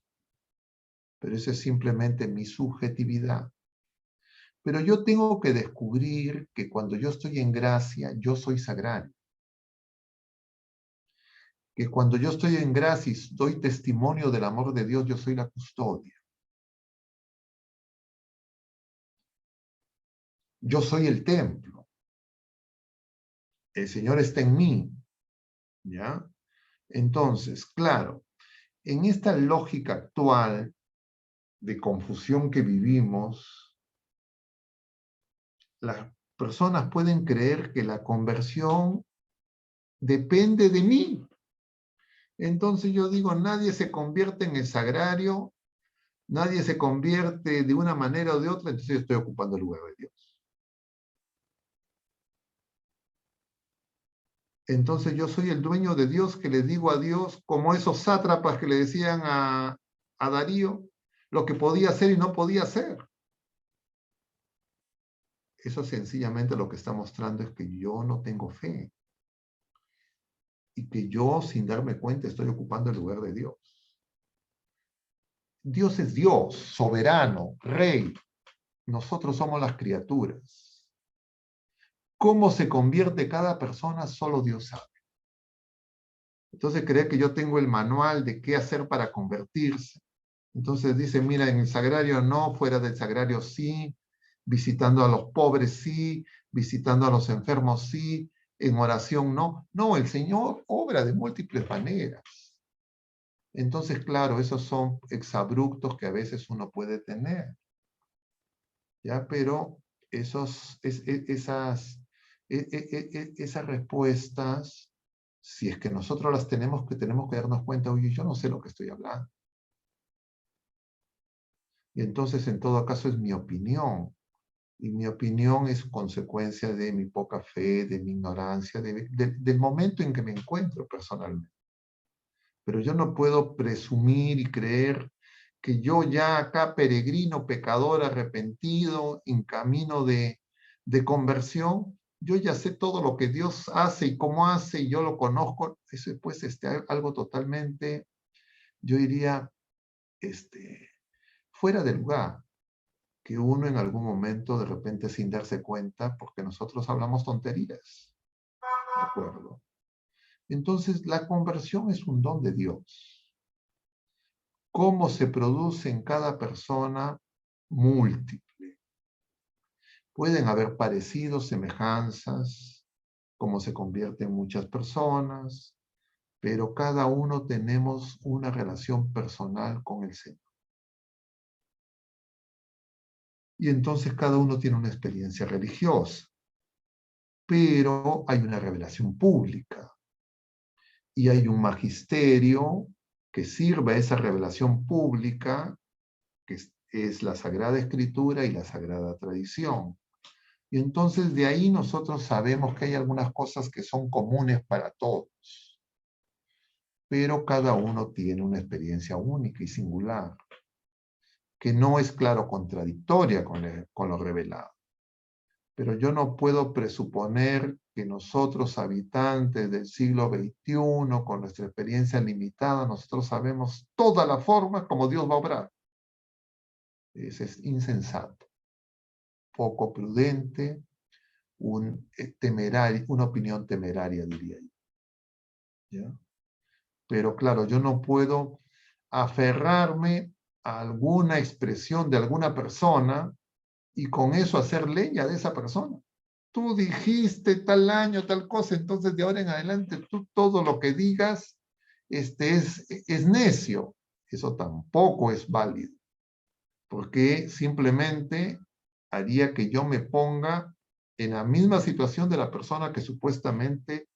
pero eso es simplemente mi subjetividad. Pero yo tengo que descubrir que cuando yo estoy en gracia, yo soy sagrario. Que cuando yo estoy en gracia y doy testimonio del amor de Dios, yo soy la custodia. Yo soy el templo. El Señor está en mí. ¿Ya? Entonces, claro, en esta lógica actual de confusión que vivimos, personas pueden creer que la conversión depende de mí. Entonces yo digo, nadie se convierte en el sagrario, nadie se convierte de una manera o de otra, entonces yo estoy ocupando el lugar de Dios. Entonces yo soy el dueño de Dios que le digo a Dios, como esos sátrapas que le decían a Darío, lo que podía hacer y no podía hacer. Eso sencillamente lo que está mostrando es que yo no tengo fe. Y que yo, sin darme cuenta, estoy ocupando el lugar de Dios. Dios es Dios, soberano, rey. Nosotros somos las criaturas. ¿Cómo se convierte cada persona? Solo Dios sabe. Entonces cree que yo tengo el manual de qué hacer para convertirse. Entonces dice, mira, en el sagrario no, fuera del sagrario sí, visitando a los pobres sí, visitando a los enfermos sí, en oración no. No, el Señor obra de múltiples maneras. Entonces, claro, esos son exabruptos que a veces uno puede tener. ¿Ya? Pero esas respuestas, si es que nosotros las tenemos que darnos cuenta, oye, yo no sé lo que estoy hablando. Y entonces, en todo caso, es mi opinión. Y mi opinión es consecuencia de mi poca fe, de mi ignorancia, del momento en que me encuentro personalmente. Pero yo no puedo presumir y creer que yo ya acá, peregrino, pecador, arrepentido, en camino de conversión, yo ya sé todo lo que Dios hace y cómo hace, y yo lo conozco. Eso es pues algo totalmente, yo diría, fuera del lugar, que uno en algún momento, de repente, sin darse cuenta, porque nosotros hablamos tonterías, ¿de acuerdo? Entonces, la conversión es un don de Dios. ¿Cómo se produce en cada persona? Múltiple. Pueden haber parecidos, semejanzas, cómo se convierten muchas personas, pero cada uno tenemos una relación personal con el Señor. Y entonces cada uno tiene una experiencia religiosa, pero hay una revelación pública y hay un magisterio que sirva a esa revelación pública, que es la Sagrada Escritura y la Sagrada Tradición. Y entonces de ahí nosotros sabemos que hay algunas cosas que son comunes para todos, pero cada uno tiene una experiencia única y singular, que no es, claro, contradictoria con lo revelado. Pero yo no puedo presuponer que nosotros, habitantes del siglo XXI, con nuestra experiencia limitada, nosotros sabemos toda la forma como Dios va a obrar. Eso es insensato, poco prudente, una opinión temeraria, diría yo. ¿Ya? Pero claro, yo no puedo aferrarme a alguna expresión de alguna persona y con eso hacer leña de esa persona. Tú dijiste tal año, tal cosa, entonces de ahora en adelante tú todo lo que digas es necio. Eso tampoco es válido, porque simplemente haría que yo me ponga en la misma situación de la persona que supuestamente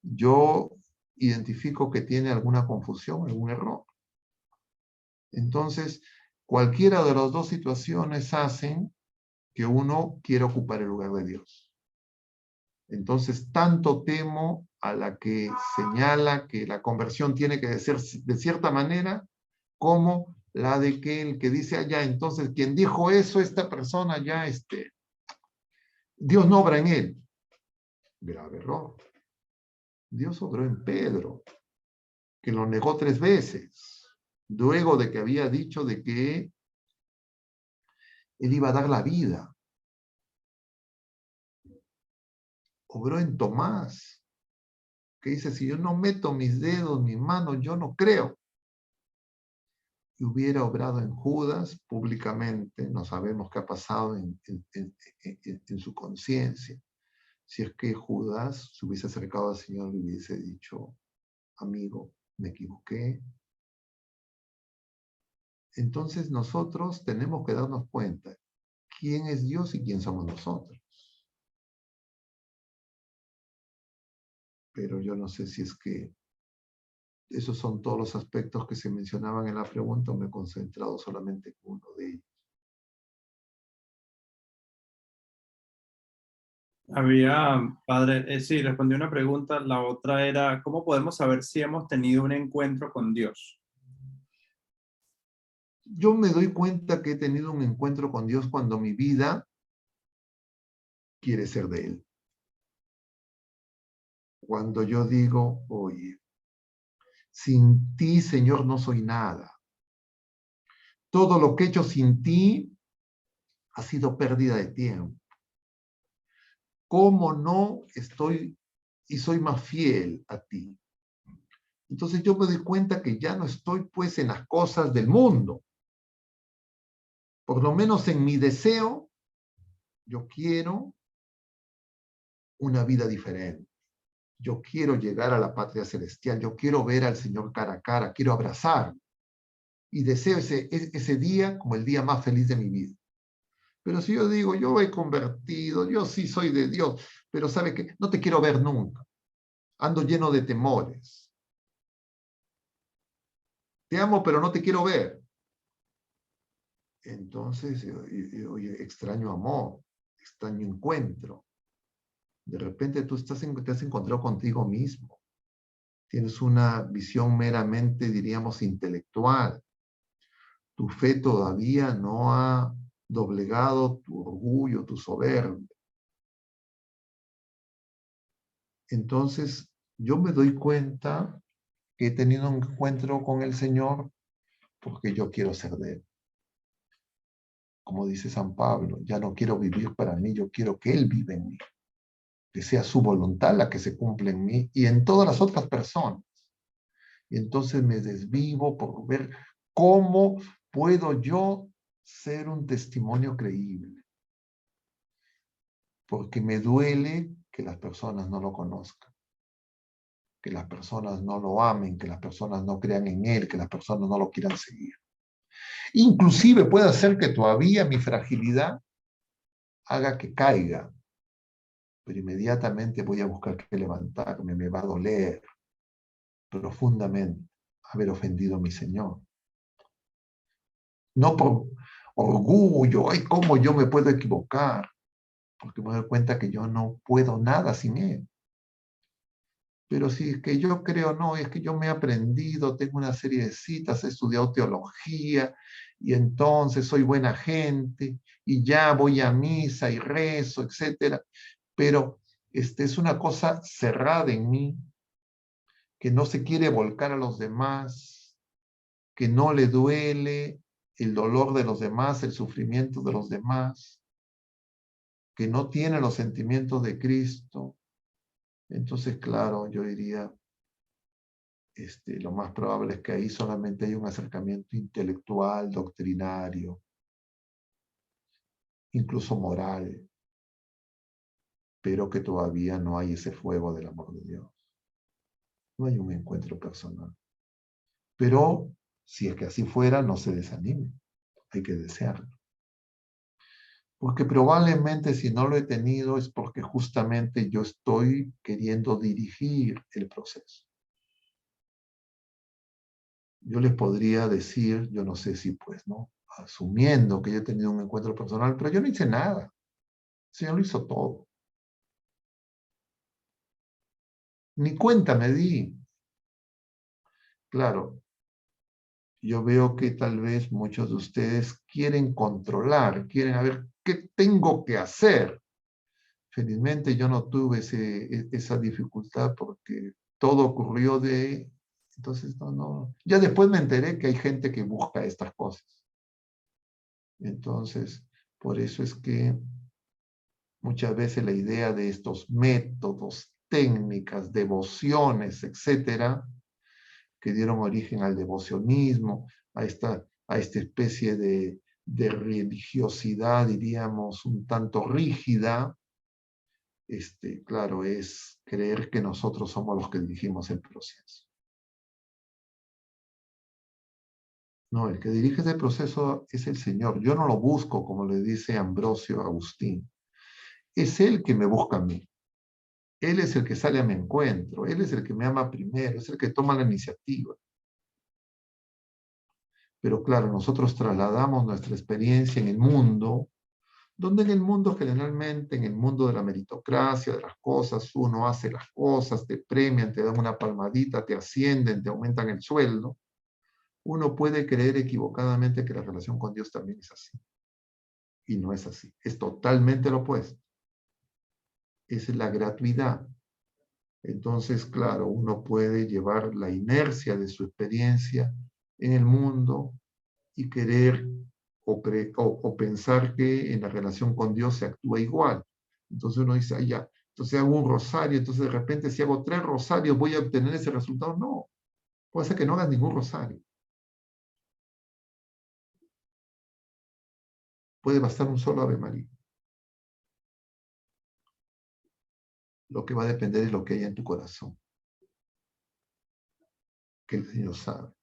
yo identifico que tiene alguna confusión, algún error. Entonces, cualquiera de las dos situaciones hacen que uno quiera ocupar el lugar de Dios. Entonces, tanto temo a la que señala que la conversión tiene que ser de cierta manera, como la de que el que dice allá, entonces, quien dijo eso, esta persona ya, Dios no obra en él. Grave error. Dios obró en Pedro, que lo negó 3 veces, luego de que había dicho de que él iba a dar la vida. Obró en Tomás, que dice, si yo no meto mis dedos, mis manos, yo no creo. Y hubiera obrado en Judas públicamente, no sabemos qué ha pasado en su conciencia. Si es que Judas se hubiese acercado al Señor y hubiese dicho, amigo, me equivoqué. Entonces nosotros tenemos que darnos cuenta quién es Dios y quién somos nosotros. pero yo no sé si es que esos son todos los aspectos que se mencionaban en la pregunta o me he concentrado solamente en uno de ellos. Había, padre, sí, respondí una pregunta. La otra era, ¿cómo podemos saber si hemos tenido un encuentro con Dios? Yo me doy cuenta que he tenido un encuentro con Dios cuando mi vida quiere ser de Él. Cuando yo digo, oye, sin ti, Señor, no soy nada. Todo lo que he hecho sin ti ha sido pérdida de tiempo. ¿Cómo no estoy y soy más fiel a ti? Entonces yo me doy cuenta que ya no estoy pues en las cosas del mundo. Por lo menos en mi deseo, yo quiero una vida diferente. Yo quiero llegar a la patria celestial. Yo quiero ver al Señor cara a cara. Quiero abrazar. Y deseo ese día como el día más feliz de mi vida. Pero si yo digo, yo he convertido, yo sí soy de Dios, pero ¿sabe qué? No te quiero ver nunca. Ando lleno de temores. Te amo, pero no te quiero ver. Entonces, yo extraño amor, extraño encuentro. De repente tú te has encontrado contigo mismo. Tienes una visión meramente, diríamos, intelectual. Tu fe todavía no ha doblegado tu orgullo, tu soberbia. Entonces, yo me doy cuenta que he tenido un encuentro con el Señor porque yo quiero ser de Él. Como dice San Pablo, ya no quiero vivir para mí, yo quiero que Él viva en mí. Que sea su voluntad la que se cumple en mí y en todas las otras personas. Y entonces me desvivo por ver cómo puedo yo ser un testimonio creíble. Porque me duele que las personas no lo conozcan, que las personas no lo amen, que las personas no crean en Él, que las personas no lo quieran seguir. Inclusive puede hacer que todavía mi fragilidad haga que caiga, pero inmediatamente voy a buscar que levantarme, me va a doler profundamente haber ofendido a mi Señor. No por orgullo, ay, cómo yo me puedo equivocar, porque me doy cuenta que yo no puedo nada sin Él. Pero si es que yo creo, no, es que yo me he aprendido, tengo una serie de citas, he estudiado teología y entonces soy buena gente y ya voy a misa y rezo, etcétera. Pero es una cosa cerrada en mí, que no se quiere volcar a los demás, que no le duele el dolor de los demás, el sufrimiento de los demás, que no tiene los sentimientos de Cristo. Entonces, claro, yo diría, lo más probable es que ahí solamente hay un acercamiento intelectual, doctrinario, incluso moral, pero que todavía no hay ese fuego del amor de Dios. No hay un encuentro personal. Pero si es que así fuera, no se desanime. Hay que desearlo. Porque probablemente si no lo he tenido es porque justamente yo estoy queriendo dirigir el proceso. Yo les podría decir, yo no sé si pues, ¿no? Asumiendo que yo he tenido un encuentro personal, pero yo no hice nada. El Señor lo hizo todo. Ni cuenta me di. Claro, yo veo que tal vez muchos de ustedes quieren controlar, quieren ver qué tengo que hacer. Felizmente yo no tuve esa dificultad porque todo ocurrió de... Entonces, no. Ya después me enteré que hay gente que busca estas cosas. Entonces, por eso es que muchas veces la idea de estos métodos, técnicas, devociones, etcétera, que dieron origen al devocionismo, a esta especie de religiosidad, diríamos, un tanto rígida, claro, es creer que nosotros somos los que dirigimos el proceso. No, el que dirige ese proceso es el Señor. Yo no lo busco, como le dice Ambrosio Agustín. Es Él que me busca a mí. Él es el que sale a mi encuentro, Él es el que me ama primero, es el que toma la iniciativa. Pero claro, nosotros trasladamos nuestra experiencia en el mundo, donde en el mundo generalmente, en el mundo de la meritocracia, de las cosas, uno hace las cosas, te premian, te dan una palmadita, te ascienden, te aumentan el sueldo. Uno puede creer equivocadamente que la relación con Dios también es así. Y no es así. Es totalmente lo opuesto. Es la gratuidad. Entonces, claro, uno puede llevar la inercia de su experiencia en el mundo y querer o pensar que en la relación con Dios se actúa igual. Entonces uno dice, ah, ya, entonces hago un rosario, entonces de repente si hago 3 rosarios voy a obtener ese resultado. No, puede ser que no hagas ningún rosario. Puede bastar un solo Ave María. Lo que va a depender es lo que haya en tu corazón, que el Señor sabe.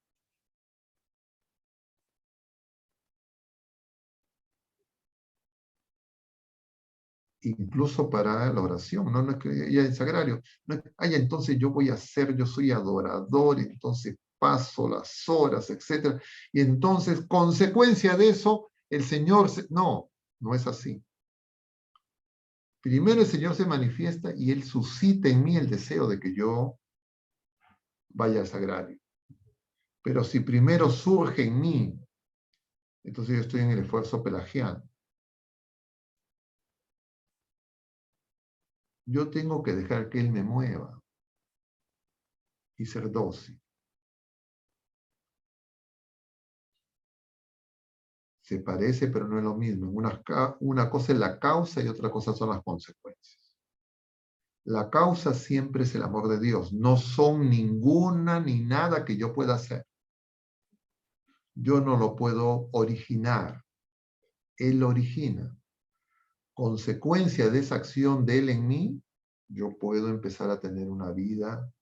Incluso para la oración, no es que ya en sagrario, no es, entonces yo voy a hacer, yo soy adorador, entonces paso las horas, etc. Y entonces, consecuencia de eso, el Señor, no, no es así. Primero el Señor se manifiesta y Él suscita en mí el deseo de que yo vaya al sagrario. Pero si primero surge en mí, entonces yo estoy en el esfuerzo pelagiano. Yo tengo que dejar que Él me mueva y ser dócil. Se parece, pero no es lo mismo. Una cosa es la causa y otra cosa son las consecuencias. La causa siempre es el amor de Dios. No son ninguna ni nada que yo pueda hacer. Yo no lo puedo originar. Él lo origina. Consecuencia de esa acción de Él en mí, yo puedo empezar a tener una vida,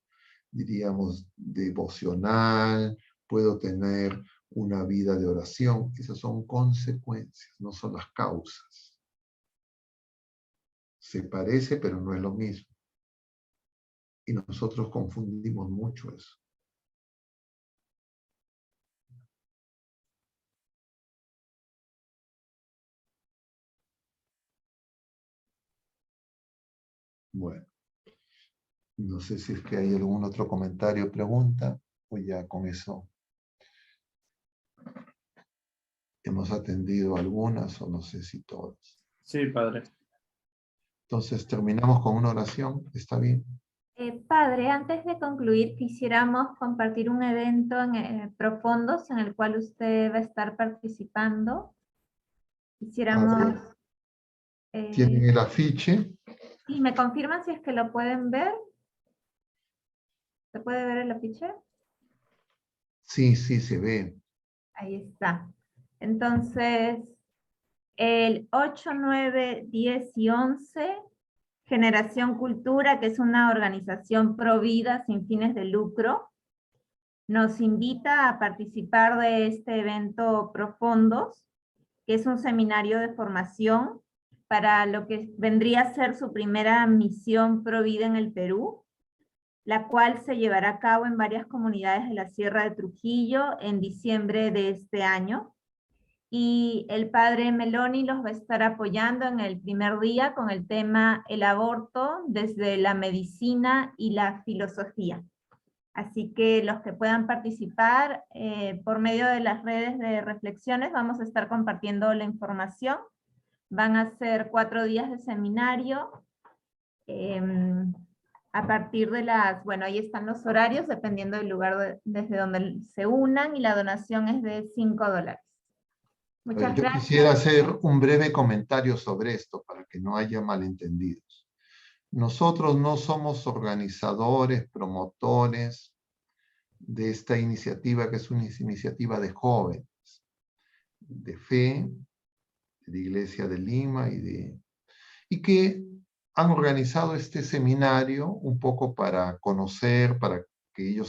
diríamos, devocional, puedo tener una vida de oración. Esas son consecuencias, no son las causas. Se parece, pero no es lo mismo. Y nosotros confundimos mucho eso. Bueno, no sé si es que hay algún otro comentario o pregunta, o ya con eso hemos atendido algunas, o no sé si todas. Sí, padre. Entonces, terminamos con una oración, ¿está bien? Padre, antes de concluir, quisiéramos compartir un evento en Profondos en el cual usted va a estar participando. A ver, Quisiéramos... ¿tienen el afiche? ¿Y me confirman si es que lo pueden ver? ¿Se puede ver el afiche? Sí, sí, se ve. Ahí está. Entonces, el 8, 9, 10 y 11, Generación Cultura, que es una organización pro vida sin fines de lucro, nos invita a participar de este evento Profondos, que es un seminario de formación para lo que vendría a ser su primera misión pro vida en el Perú, la cual se llevará a cabo en varias comunidades de la Sierra de Trujillo en diciembre de este año. Y el padre Meloni los va a estar apoyando en el primer día con el tema el aborto desde la medicina y la filosofía. Así que los que puedan participar por medio de las redes de reflexiones vamos a estar compartiendo la información. Van a ser 4 días de seminario. A partir de las, bueno, ahí están los horarios dependiendo del lugar desde donde se unan y la donación es de $5. Muchas Yo gracias. quisiera hacer un breve comentario sobre esto para que no haya malentendidos. Nosotros no somos organizadores, promotores de esta iniciativa, que es una iniciativa de jóvenes, de fe, de Iglesia de Lima y que han organizado este seminario un poco para conocer, para que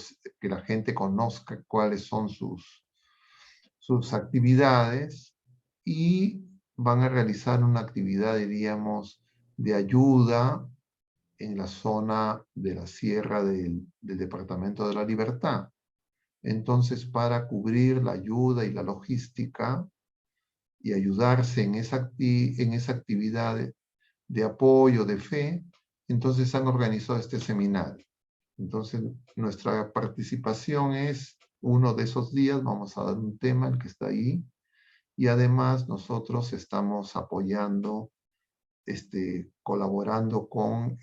la gente conozca cuáles son sus actividades, y van a realizar una actividad, diríamos, de ayuda en la zona de la sierra del Departamento de la Libertad. Entonces, para cubrir la ayuda y la logística y ayudarse en esa actividad de apoyo, de fe, entonces han organizado este seminario. Entonces, nuestra participación es uno de esos días, vamos a dar un tema, el que está ahí, y además nosotros estamos apoyando, colaborando con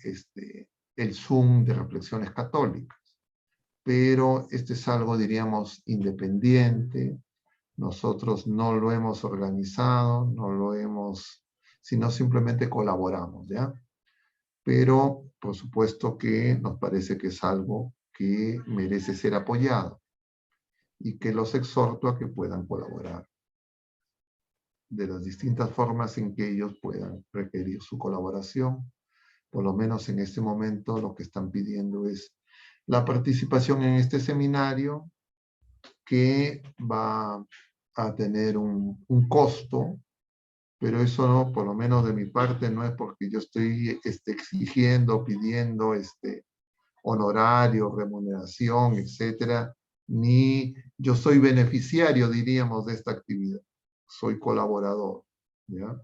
el Zoom de Reflexiones Católicas. Pero es algo, diríamos, independiente. Nosotros no lo hemos organizado, no lo hemos, sino simplemente colaboramos, ¿ya? Pero, por supuesto que nos parece que es algo que merece ser apoyado y que los exhorto a que puedan colaborar de las distintas formas en que ellos puedan requerir su colaboración. Por lo menos en este momento lo que están pidiendo es la participación en este seminario, que va a tener un costo, pero eso no, por lo menos de mi parte, no es porque yo estoy exigiendo, pidiendo honorario, remuneración, etcétera, ni yo soy beneficiario, diríamos, de esta actividad. Soy colaborador, ¿ya?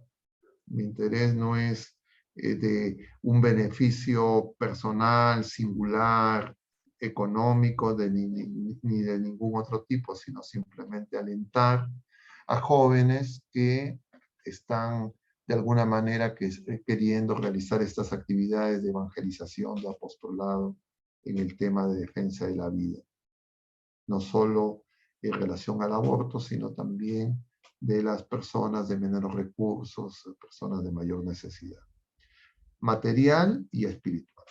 Mi interés no es de un beneficio personal, singular, económico, ni de ningún otro tipo, sino simplemente alentar a jóvenes que están de alguna manera queriendo realizar estas actividades de evangelización, de apostolado en el tema de defensa de la vida. No solo en relación al aborto, sino también de las personas de menores recursos, personas de mayor necesidad, material y espiritual.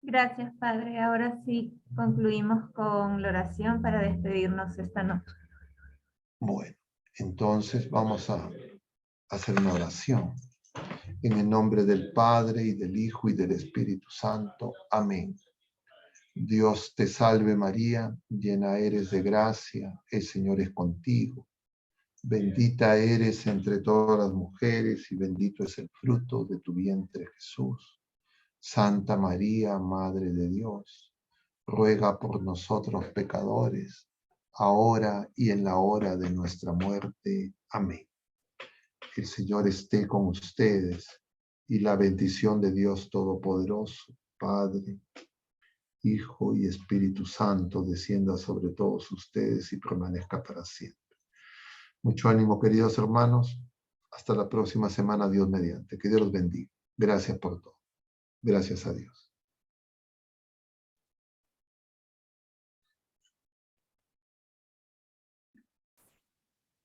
Gracias, Padre. Ahora sí concluimos con la oración para despedirnos esta noche. Bueno, entonces vamos a hacer una oración. En el nombre del Padre, y del Hijo, y del Espíritu Santo. Amén. Dios te salve María, llena eres de gracia, el Señor es contigo. Bendita eres entre todas las mujeres, y bendito es el fruto de tu vientre, Jesús. Santa María, Madre de Dios, ruega por nosotros pecadores, ahora y en la hora de nuestra muerte. Amén. El Señor esté con ustedes, y la bendición de Dios Todopoderoso, Padre, Hijo y Espíritu Santo, descienda sobre todos ustedes y permanezca para siempre. Mucho ánimo, queridos hermanos. Hasta la próxima semana, Dios mediante. Que Dios los bendiga. Gracias por todo. Gracias a Dios.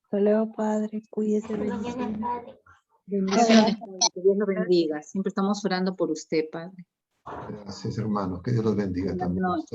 Hasta luego, Padre. Cuídese. Bendiciones, Padre, que Dios lo bendiga. Siempre estamos orando por usted, Padre. Gracias, hermanos. Que Dios los bendiga Buenas también. noches.